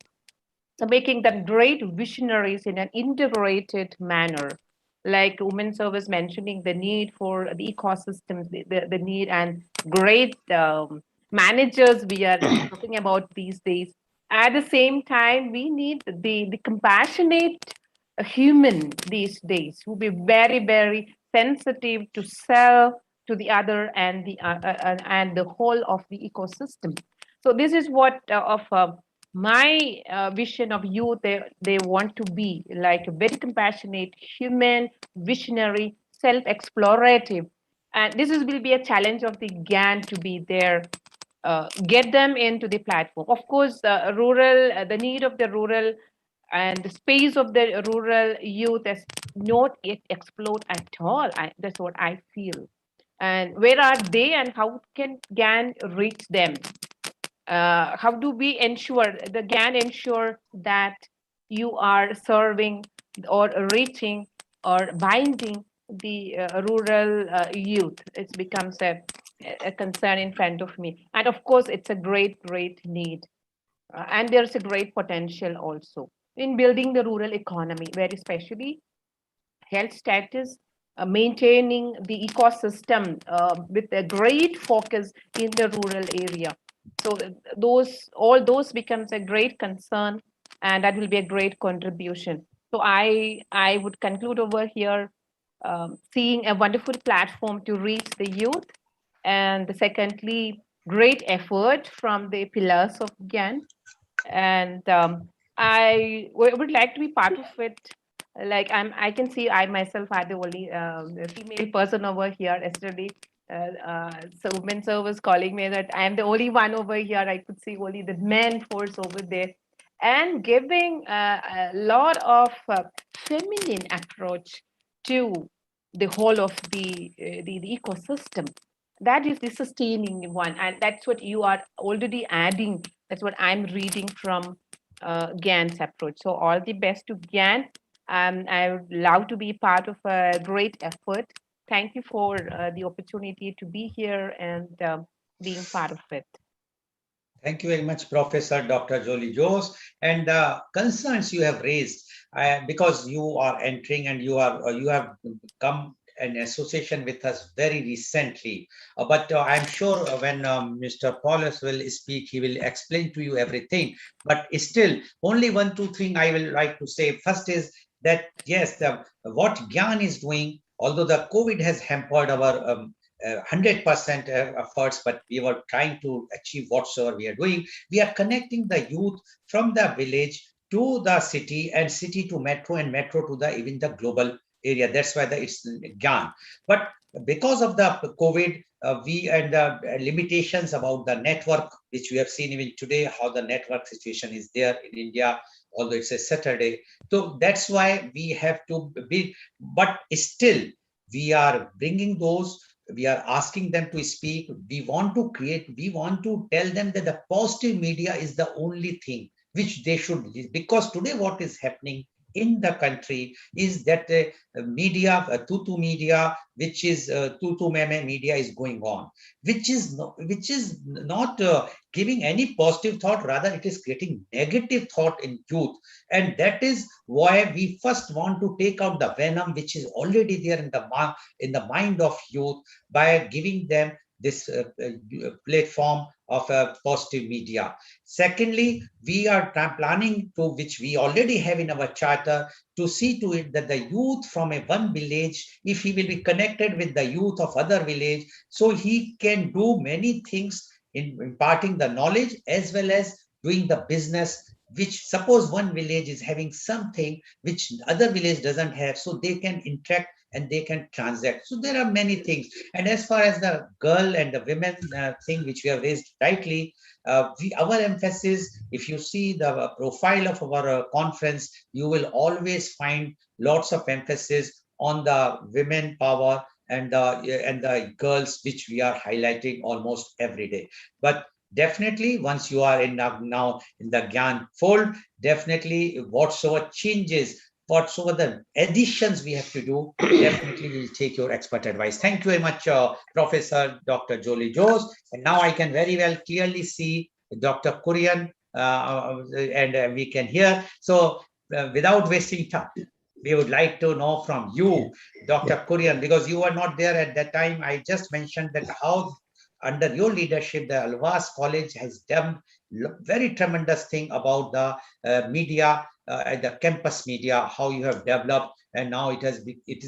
H: so making them great visionaries in an integrated manner. Like Women Service mentioning the need for the ecosystems, the need and great managers we are talking about these days. At the same time, we need the compassionate human these days who be very, very sensitive to sell to the other and the whole of the ecosystem. So this is what of my vision of youth. They want to be like a very compassionate, human, visionary, self-explorative, and this will be a challenge of the GAN to be there. Get them into the platform. Of course, the need of the rural and the space of the rural youth is not yet explored at all. That's what I feel. And where are they, and how can GAN reach them? How do we ensure the GAN ensure that you are serving or reaching or binding the rural youth? It becomes a concern in front of me, and of course it's a great need, and there's a great potential also in building the rural economy, very especially health status, maintaining the ecosystem with a great focus in the rural area. So all those becomes a great concern, and that will be a great contribution. So I would conclude over here, seeing a wonderful platform to reach the youth, and secondly, great effort from the pillars of GAN, and would like to be part of it. Like I can see I myself are the only female person over here yesterday. So Women Service calling me that I am the only one over here. I could see only the men force over there, and giving a lot of feminine approach to the whole of the ecosystem. That is the sustaining one, and that's what you are already adding. That's what I'm reading from GAN's approach. So all the best to GAN. I would love to be part of a great effort. Thank you for the opportunity to be here and being part of it.
A: Thank you very much, Professor Dr. Jolie Jose, and the concerns you have raised, because you are entering and you have come in association with us very recently. But I'm sure when Mr. Paulus will speak, he will explain to you everything. But still, only one, two things I will like to say. First is that yes, what GYAN is doing, although the COVID has hampered our 100% efforts, but we were trying to achieve whatsoever we are doing. We are connecting the youth from the village to the city, and city to metro, and metro to the even the global area. That's why it's GYAN. But because of the COVID, we and the limitations about the network, which we have seen even today, how the network situation is there in India, although it's a Saturday. So that's why we have to be, but still we are bringing those, we are asking them to speak. We want to create, we want to tell them that the positive media is the only thing which they should, because today what is happening in the country is that media, tutu media, which is tutu meme media is going on, which is not giving any positive thought, rather it is creating negative thought in youth. And that is why we first want to take out the venom which is already there in the mind of youth by giving them this platform of positive media. Secondly, we are planning to, which we already have in our charter, to see to it that the youth from a one village, if he will be connected with the youth of other village, so he can do many things in imparting the knowledge as well as doing the business, which suppose one village is having something which other village doesn't have, so they can interact and they can transact. So there are many things. And as far as the girl and the women thing which we have raised rightly, our emphasis, if you see the profile of our conference, you will always find lots of emphasis on the women power and the girls, which we are highlighting almost every day. But definitely, once you are in now in the Gyan fold, definitely whatsoever changes, whatsoever the additions we have to do, definitely we'll take your expert advice. Thank you very much, Professor Dr. Jolie Jose. And now I can very well clearly see Dr. Kurian, and we can hear. So without wasting time, we would like to know from you, Dr. Kurian, because you were not there at that time. I just mentioned that how under your leadership, the Alvas College has done very tremendous thing about the media, the campus media, how you have developed, and now it is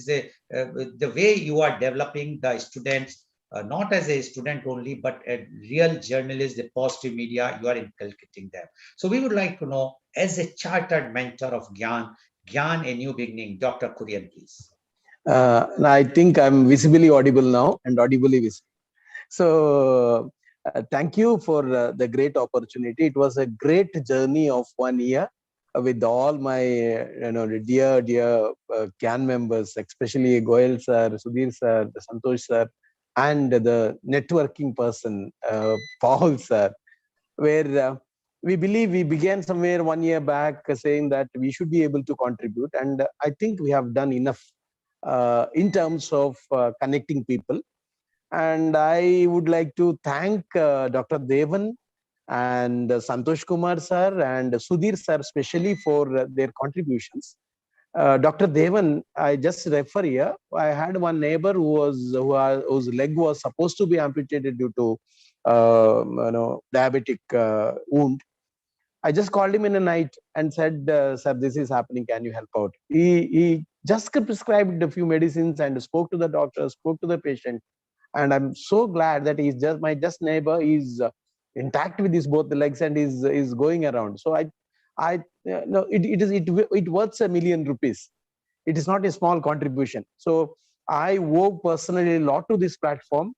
A: the way you are developing the students, not as a student only, but a real journalist, the positive media, you are inculcating them. So we would like to know, as a chartered mentor of Gyan, a new beginning, Dr. Kurian, please.
G: I think I'm visibly audible now and audibly visible. So thank you for the great opportunity. It was a great journey of 1 year with all my dear CAN members, especially Goel sir, Sudhir sir, Santosh sir, and the networking person, Paul sir, where we believe we began somewhere 1 year back saying that we should be able to contribute. And I think we have done enough in terms of connecting people. And I would like to thank Dr. Devan and Santosh Kumar sir and Sudhir sir especially for their contributions. Dr. Devan, I just refer here. I had one neighbor whose leg was supposed to be amputated due to diabetic wound. I just called him in the night and said, "Sir, this is happening. Can you help out?" He just prescribed a few medicines and spoke to the doctor, spoke to the patient, and I'm so glad that he's just my neighbor. He's intact with his both the legs and is going around. So I no, it worth ₹1,000,000. It is not a small contribution. So I owe personally a lot to this platform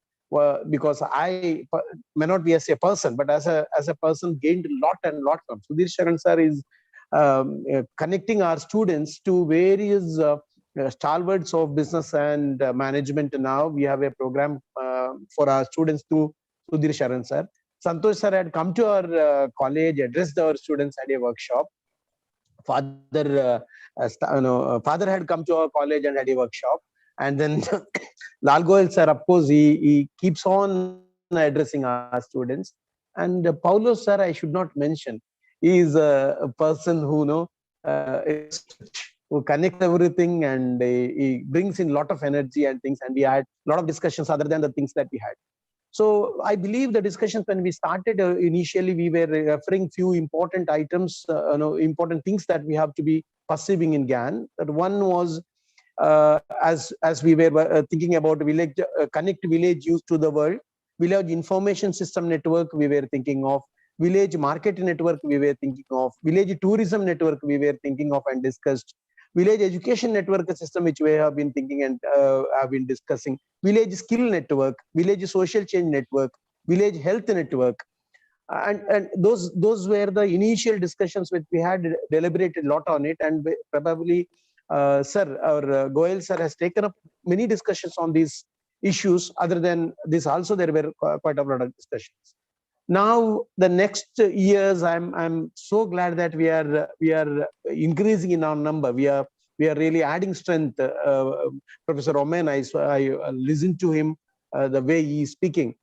G: because I may not be as a person, but as a person gained a lot and lot from. Sudhir Sharan sir is connecting our students to various stalwarts of business and management. Now we have a program for our students through Sudhir Sharan sir. Santosh sir had come to our college, addressed our students at a workshop. Father had come to our college and had a workshop. And then Lal Goel sir, of course, he keeps on addressing our students. And Paulo sir, I should not mention, he is a person who who connects everything, and he brings in a lot of energy and things. And we had a lot of discussions other than the things that we had. So I believe the discussions when we started initially, we were referring few important items, important things that we have to be perceiving in GAN. That one was as we were thinking about village connect village use to the world, village information system network we were thinking of, village market network we were thinking of, village tourism network we were thinking of and discussed, village education network system which we have been thinking and have been discussing, village skill network, village social change network, village health network. And those were the initial discussions which we had deliberated a lot on it. And probably sir, our Goel sir has taken up many discussions on these issues. Other than this also, there were quite a lot of discussions. Now the next years, I'm so glad that we are increasing in our number. We are really adding strength. Professor Omen, I listened to him, the way he is speaking.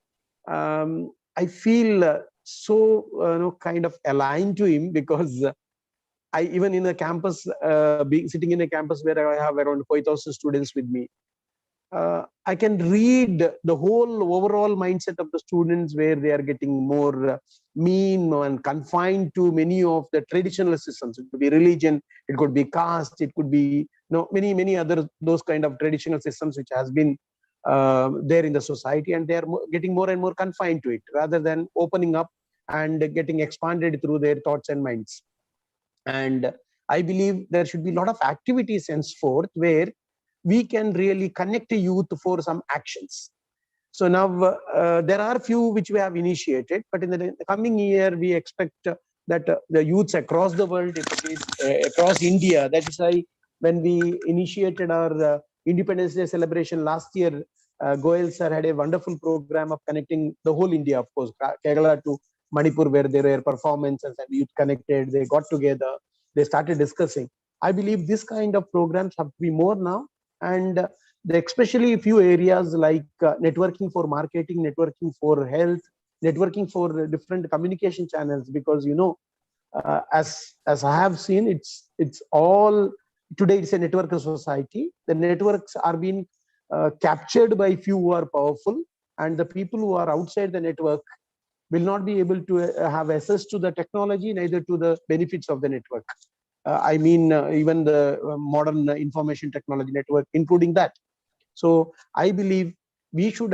G: I feel so kind of aligned to him, because I, even in a campus, being sitting in a campus where I have around 5,000 students with me, I can read the whole overall mindset of the students, where they are getting more mean and confined to many of the traditional systems. It could be religion, it could be caste, it could be many other those kind of traditional systems which has been there in the society, and they are getting more and more confined to it, rather than opening up and getting expanded through their thoughts and minds. And I believe there should be a lot of activities henceforth where we can really connect the youth for some actions. So now there are few which we have initiated, but in the coming year we expect that the youths across the world, if it is across India, that is why when we initiated our Independence Day celebration last year, Goel sir had a wonderful program of connecting the whole India, of course, Kerala to Manipur, where there were performances and youth connected, they got together, they started discussing. I believe this kind of programs have to be more now, and especially a few areas like networking for marketing, networking for health, networking for different communication channels, because as I have seen, it's all today. It's a network society. The networks are being captured by few who are powerful, and the people who are outside the network will not be able to have access to the technology, neither to the benefits of the network. I mean, even the modern information technology network, including that. So I believe we should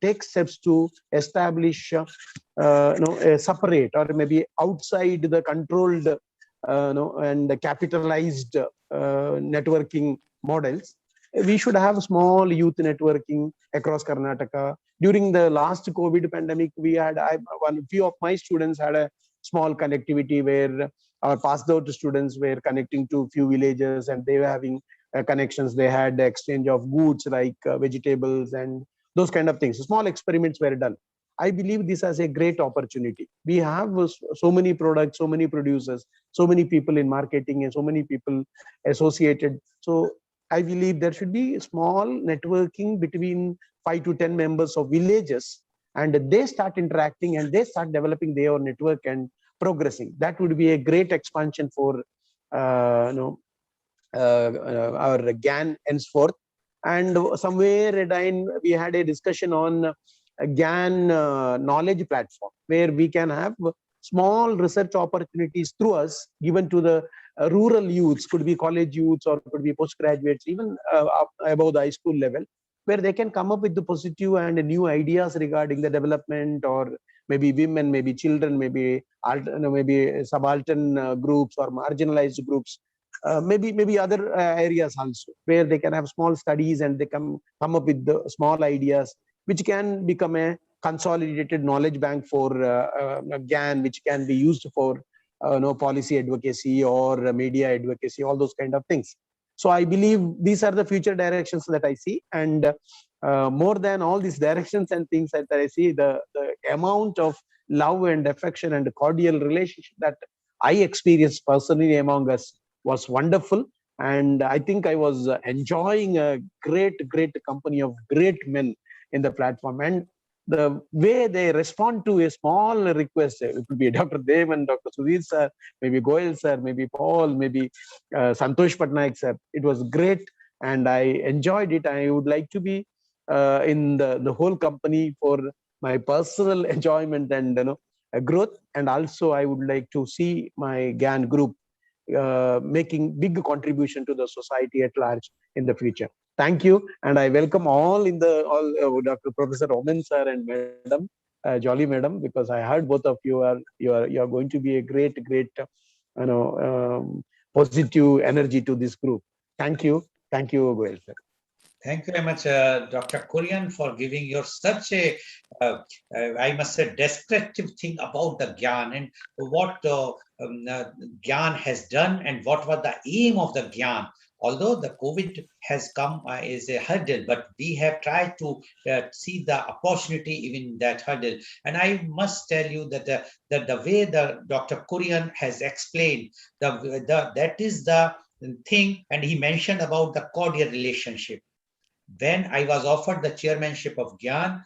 G: take steps to establish a separate, or maybe outside the controlled and capitalized networking models. We should have small youth networking across Karnataka. During the last COVID pandemic, we had one few of my students had a small connectivity where our passed out students were connecting to few villages, and they were having connections. They had the exchange of goods like vegetables and those kind of things. Small experiments were done. I believe this as a great opportunity. We have so many products, so many producers, so many people in marketing, and so many people associated. So I believe there should be small networking between 5 to 10 members of villages, and they start interacting and they start developing their own network and progressing. That would be a great expansion for our GAN henceforth. And somewhere we had a discussion on GAN knowledge platform, where we can have small research opportunities through us given to the rural youths, could be college youths or could be postgraduates, even above the high school level, where they can come up with the positive and new ideas regarding the development, or maybe women, maybe children, maybe subaltern groups or marginalized groups, maybe other areas also, where they can have small studies and they come up with the small ideas which can become a consolidated knowledge bank for GAN, which can be used for policy advocacy or media advocacy, all those kind of things. So I believe these are the future directions that I see, and more than all these directions and things that I see, the amount of love and affection and cordial relationship that I experienced personally among us was wonderful. And I think I was enjoying a great company of great men in the platform. And the way they respond to a small request, it could be Dr. Dev and Dr. Sudhir sir, maybe Goel sir, maybe Paul, maybe Santosh Patnaik sir. It was great, and I enjoyed it. I would like to be in the whole company for my personal enjoyment and growth. And also I would like to see my GAN group making big contribution to the society at large in the future. Thank you, and I welcome all Dr. Professor Omen sir and Madam Jolly Madam, because I heard both of you are going to be a great positive energy to this group. Thank you, Goel sir.
A: Thank you very much, Dr. Kurian, for giving your such a, I must say, descriptive thing about the Gyan and what Gyan has done and what was the aim of the Gyan Although the COVID has come is a hurdle, but we have tried to see the opportunity even in that hurdle. And I must tell you that the way the Dr. Kurian has explained, that is the thing, and he mentioned about the cordial relationship. When I was offered the chairmanship of Gyan,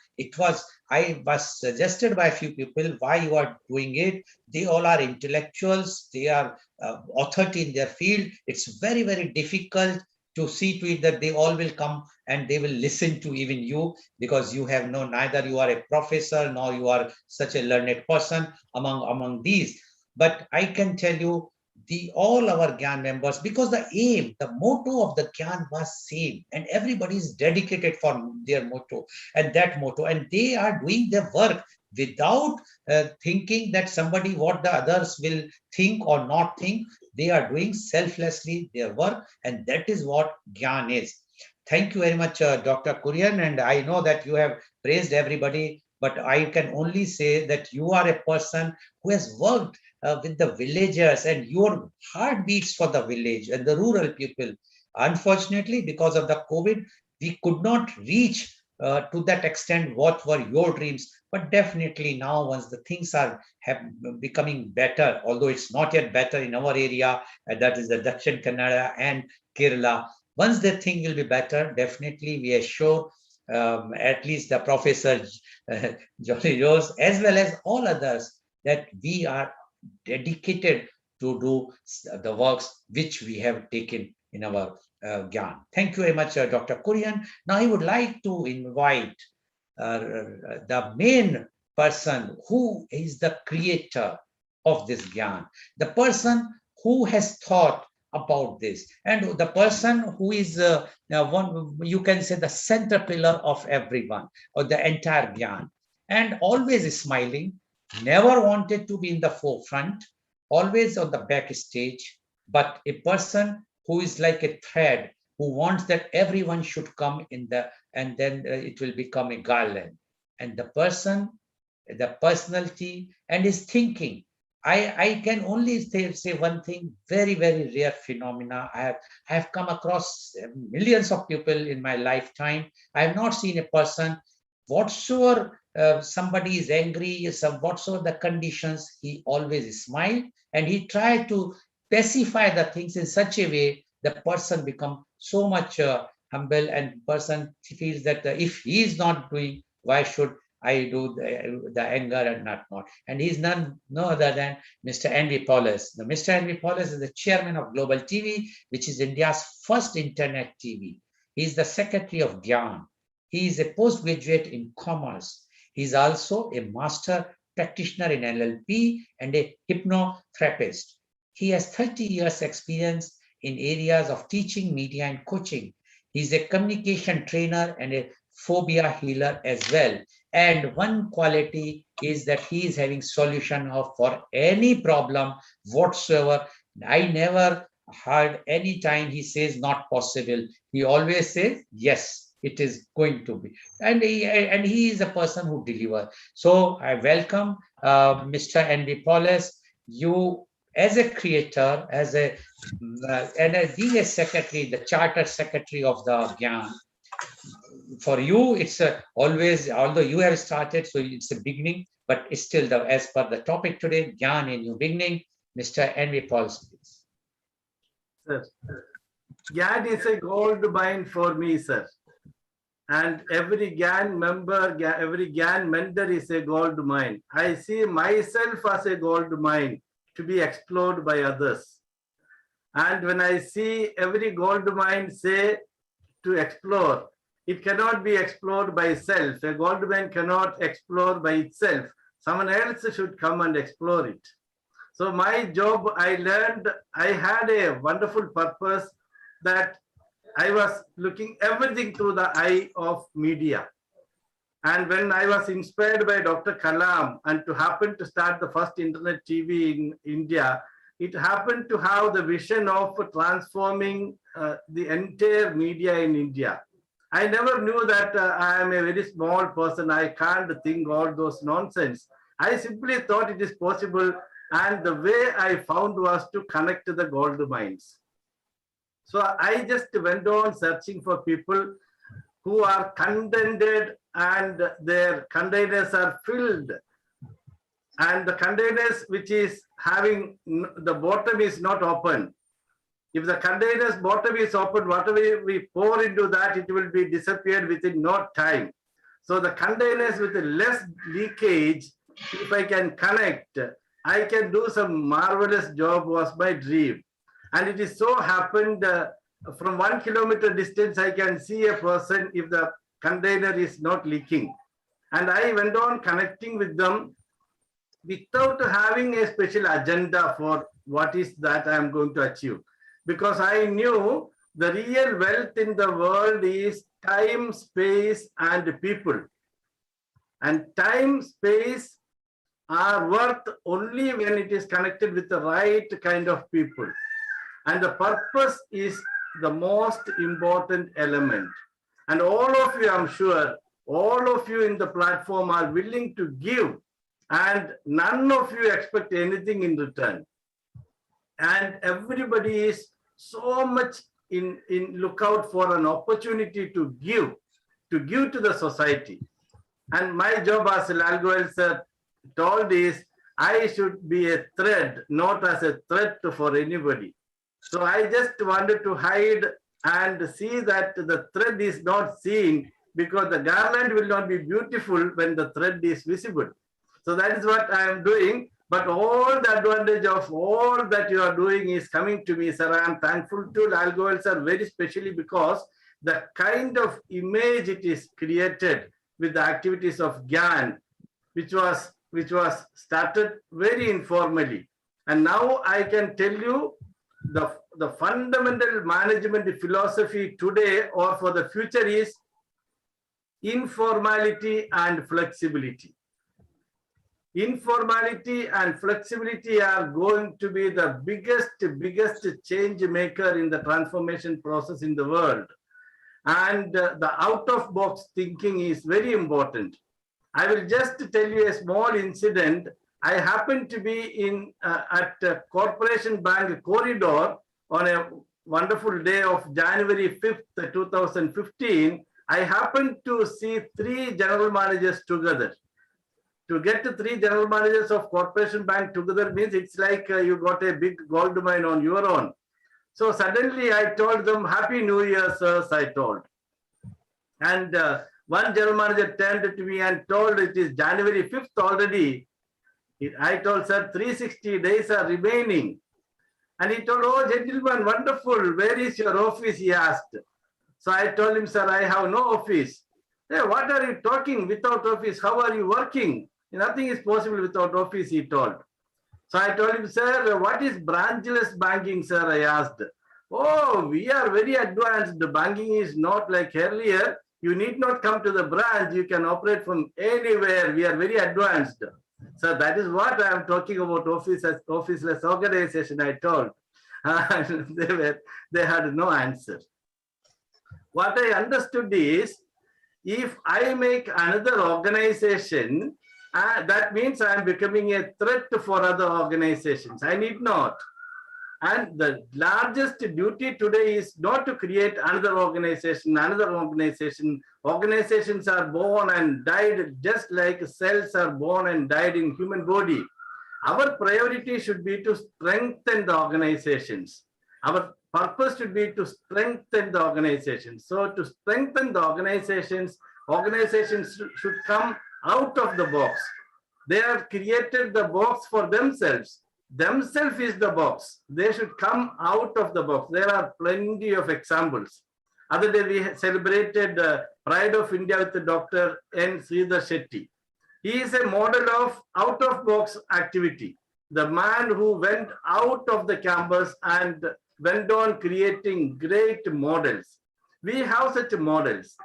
A: I was suggested by a few people why you are doing it. They all are intellectuals. They are authority in their field. It's very, very difficult to see to it that they all will come and they will listen to even you, because you have neither you are a professor nor you are such a learned person among these. But I can tell you, all our Gyan members, because the aim, the motto of the Gyan was same, and everybody is dedicated for their motto and that motto, and they are doing their work without thinking that what the others will think or not think. They are doing selflessly their work, and that is what Gyan is. Thank you very much, Dr. Kurian, and I know that you have praised everybody, but I can only say that you are a person who has worked with the villagers, and your heart beats for the village and the rural people. Unfortunately, because of the COVID, we could not reach to that extent what were your dreams. But definitely now, once the things are becoming better, although it's not yet better in our area, that is the Dakshin Kannada and Kerala. Once the thing will be better, definitely we are sure, at least the Professor Jolly Rose, as well as all others, that we are dedicated to do the works which we have taken in our Gyan. Thank you very much, Dr. Kurian. Now I would like to invite the main person who is the creator of this Gyan, the person who has thought about this, and the person who is one, you can say, the center pillar of everyone or the entire Gyan, and always smiling, never wanted to be in the forefront, always on the backstage, but a person who is like a thread, who wants that everyone should come in and then it will become a garland. And the person, the personality, and his thinking. I can only say one thing, very, very rare phenomena. I have come across millions of people in my lifetime. I have not seen a person, whatsoever somebody is angry, whatsoever the conditions, he always smile, and he try to pacify the things in such a way the person become so much humble, and person feels that if he is not doing, why should I do the anger and not. And he's no other than Mr. Henry Paulus. Now, Mr. Henry Paulus is the chairman of Global TV, which is India's first internet TV. He is the secretary of Gyan. He is a postgraduate in commerce. He is also a master practitioner in NLP and a hypnotherapist. He has 30 years experience in areas of teaching, media, and coaching. He is a communication trainer and a phobia healer as well. And one quality is that he is having solution for any problem whatsoever. I never heard any time he says not possible. He always says, yes, it is going to be. And he is a person who delivers. So I welcome Mr. Andy Paulus. You, as a creator, and being a secretary, the charter secretary of the Gyan, for you, it's always, although you have started, so it's a beginning, but it's still, as per the topic today, Gyan, a new beginning. Mr. Henry Paulus, please.
E: Sir, GAN is a gold mine for me, sir. And every GAN member, every GAN mentor is a gold mine. I see myself as a gold mine to be explored by others. And when I see every gold mine say to explore, it cannot be explored by itself. A gold mine cannot explore by itself. Someone else should come and explore it. So my job, I learned, I had a wonderful purpose that I was looking everything through the eye of media. And when I was inspired by Dr. Kalam and to happen to start the first internet TV in India, it happened to have the vision of transforming the entire media in India. I never knew that I am a very small person. I can't think all those nonsense. I simply thought it is possible. And the way I found was to connect to the gold mines. So I just went on searching for people who are contented and their containers are filled, and the containers which is having the bottom is not open. If the container's bottom is open, whatever we pour into that, it will be disappeared within no time. So the containers with less leakage, if I can connect, I can do some marvelous job was my dream. And it is so happened from 1 kilometer distance, I can see a person if the container is not leaking. And I went on connecting with them without having a special agenda for what is that I am going to achieve. Because I knew the real wealth in the world is time, space, and people. And time, space are worth only when it is connected with the right kind of people. And the purpose is the most important element. And all of you, I'm sure, all of you in the platform are willing to give, and none of you expect anything in return. And everybody is so much in lookout for an opportunity to give to the society. And my job, as Lal Goel sir told, is I should be a thread, not as a threat for anybody. So I just wanted to hide and see that the thread is not seen, because the garland will not be beautiful when the thread is visible. So that is what I am doing. But all the advantage of all that you are doing is coming to me, sir. I am thankful to Lal Goel sir, very specially because the kind of image it is created with the activities of GAN, which was started very informally. And now I can tell you the fundamental management philosophy today or for the future is informality and flexibility. Informality and flexibility are going to be the biggest change maker in the transformation process in the world. And the out-of-box thinking is very important. I will just tell you a small incident. I happened to be at Corporation Bank corridor on a wonderful day of January 5th, 2015. I happened to see 3 general managers together. To get to 3 general managers of Corporation Bank together means it's like you got a big gold mine on your own. So suddenly I told them, Happy New Year, sirs, I told. And one general manager turned to me and told, it is January 5th already. I told, sir, 360 days are remaining. And he told, oh, gentlemen, wonderful. Where is your office? He asked. So I told him, sir, I have no office. Hey, what are you talking without office? How are you working? Nothing is possible without office, he told. So I told him, sir, what is branchless banking, sir? I asked. Oh, we are very advanced. The banking is not like earlier. You need not come to the branch. You can operate from anywhere. We are very advanced. So that is what I am talking about, officeless organization, I told. They had no answer. What I understood is, if I make another organization, that means I am becoming a threat for other organizations. I need not. And the largest duty today is not to create another organization. Organizations are born and died just like cells are born and died in human body. Our priority should be to strengthen the organizations. Our purpose should be to strengthen the organizations. So to strengthen the organizations should come out of the box. They have created the box for themselves. Themselves is the box. They should come out of the box. There are plenty of examples. Other day we celebrated Pride of India with Dr. N. Sridhar Shetty. He is a model of out-of-box activity. The man who went out of the campus and went on creating great models. We have such models.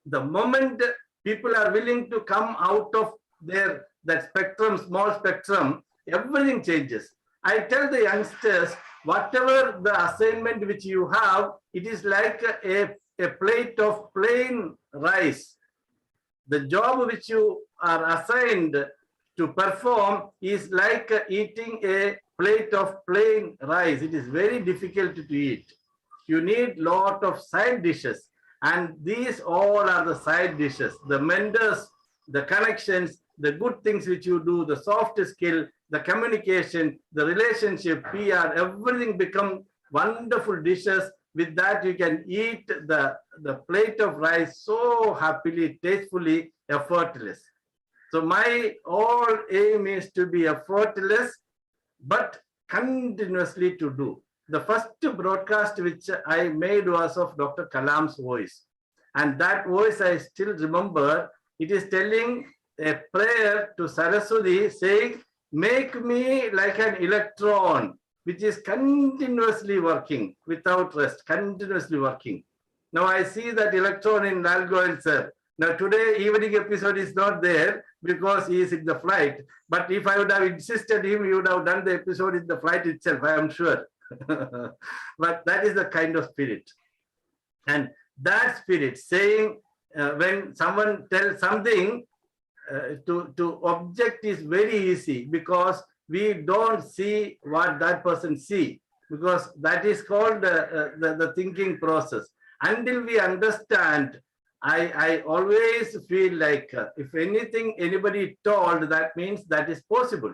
E: The moment people are willing to come out of that spectrum, small spectrum, everything changes. I tell the youngsters, whatever the assignment which you have, it is like a plate of plain rice. The job which you are assigned to perform is like eating a plate of plain rice. It is very difficult to eat. you need lot of side dishes. And these all are the side dishes, the mentors, the connections, the good things which you do, the soft skill, the communication, the relationship, PR, everything become wonderful dishes. With that, you can eat the plate of rice so happily, tastefully, effortless. So my all aim is to be effortless, but continuously to do. The first broadcast which I made was of Dr. Kalam's voice. And that voice I still remember. It is telling a prayer to Saraswati saying, make me like an electron, which is continuously working without rest, continuously working. Now I see that electron in Lal Goel sir. Now today evening episode is not there because he is in the flight. But if I would have insisted him, he would have done the episode in the flight itself, I am sure. But that is the kind of spirit. And that spirit saying, when someone tells something, to object is very easy because we don't see what that person see, because that is called the thinking process. Until we understand, I always feel like if anything anybody told, that means that is possible.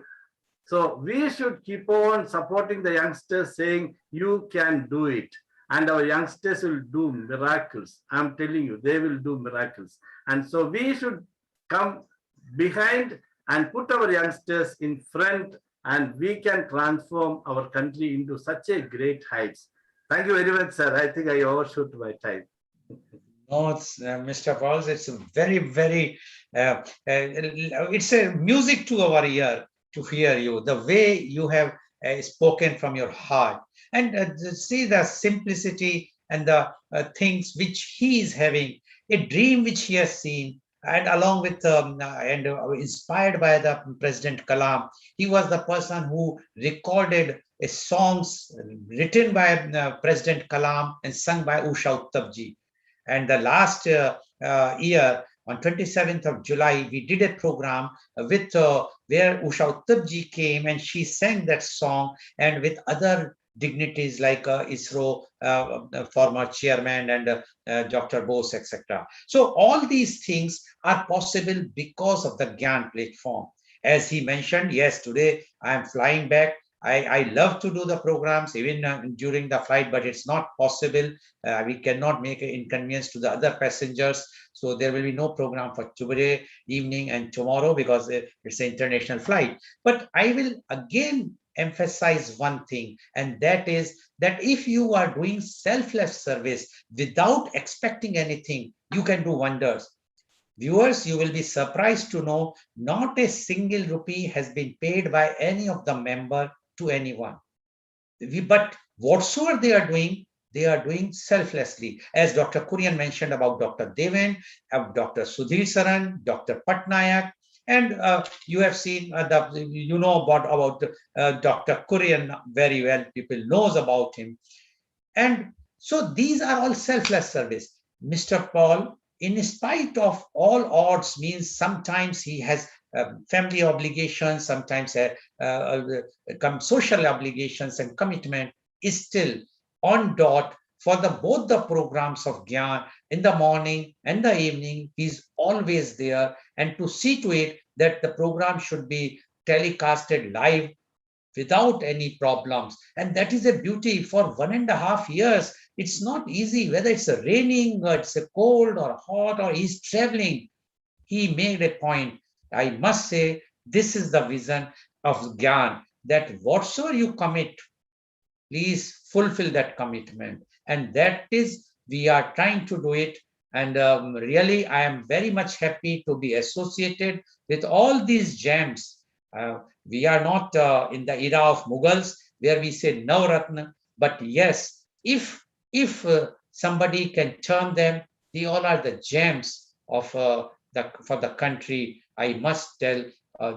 E: So we should keep on supporting the youngsters saying you can do it, and our youngsters will do miracles. I'm telling you, they will do miracles. And so we should come behind and put our youngsters in front, and we can transform our country into such a great heights. Thank you very much, sir. I think I overshoot my time.
A: No, Mr. Pauls, it's a very, very, it's a music to our ear to hear you, the way you have spoken from your heart, and see the simplicity and the things which he is having, a dream which he has seen, and along with and inspired by the President Kalam, he was the person who recorded songs written by President Kalam and sung by Usha Uttabji. And the last year, on 27th of July, we did a program with where Usha Uttabji came and she sang that song, and with other dignitaries like ISRO former chairman and Dr. Bose, etc. So all these things are possible because of the Gyan platform. As he mentioned, yes, today I am flying back. I love to do the programs even during the flight, but it's not possible. We cannot make an inconvenience to the other passengers. So there will be no program for today evening and tomorrow because it's an international flight. But I will again emphasize one thing, and that is that if you are doing selfless service without expecting anything, you can do wonders. Viewers, you will be surprised to know not a single rupee has been paid by any of the member to anyone. But whatsoever they are doing selflessly. As Dr. Kurian mentioned about Dr. Deven, Dr. Sudhir Saran, Dr. Patnayak, and you have seen you know about Dr. Kurian very well. People knows about him, and so these are all selfless service. Mr. Paul, in spite of all odds, means sometimes he has family obligations, sometimes social obligations and commitment, is still on dot for both the programs of Gyan in the morning and the evening. He's always there, and to see to it that the program should be telecasted live without any problems. And that is a beauty. For 1.5 years, it's not easy, whether it's raining or it's a cold or hot or he's traveling. He made a point. I must say, this is the vision of Gyan, that whatsoever you commit, please fulfill that commitment. And that is, we are trying to do it. And really, I am very much happy to be associated with all these gems. We are not in the era of Mughals where we say Navratna, but yes, if somebody can term them, they all are the gems of for the country. I must tell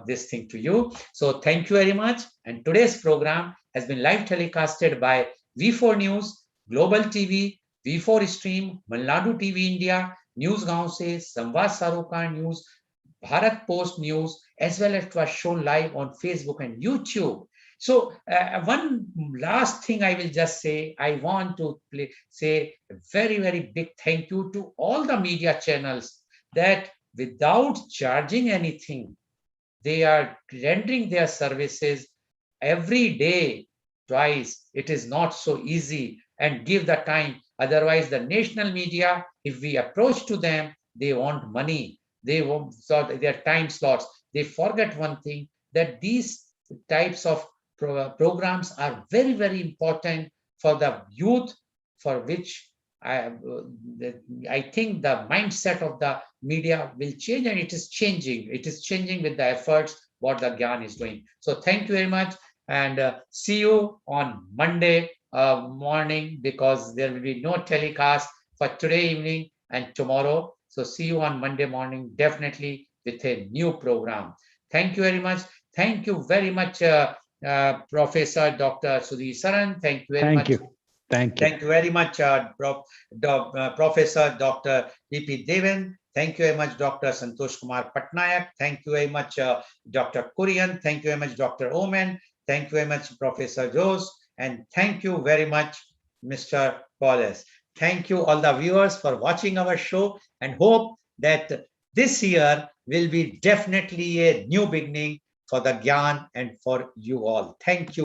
A: this thing to you. So thank you very much. And today's program has been live telecasted by V4 News, Global TV, V4 Stream, Malnadu TV India, News Gaon Se, Samvad Sarokan News, Bharat Post News, as well as it was shown live on Facebook and YouTube. So one last thing I will just say, I want to say a very, very big thank you to all the media channels that without charging anything, they are rendering their services every day, twice. It is not so easy, and give the time. Otherwise, the national media, if we approach to them, they want money. They want their time slots. They forget one thing, that these types of programs are very, very important for the youth, for which I think the mindset of the media will change, and it is changing. It is changing with the efforts what the Gyan is doing. So thank you very much, and see you on Monday morning, because there will be no telecast for today evening and tomorrow. So see you on Monday morning, definitely with a new program. Thank you very much. Thank you very much, Professor Dr. Sudhi Saran. Thank you very
B: Thank
A: much.
B: you. Thank you.
A: Thank you very much, Professor Dr. D.P. Devan. Thank you very much, Dr. Santosh Kumar Patnaik. Thank you very much, Dr. Kurian. Thank you very much, Dr. Oman. Thank you very much, Professor Jose. And thank you very much, Mr. Paulus. Thank you, all the viewers, for watching our show, and hope that this year will be definitely a new beginning for the Gyan and for you all. Thank you.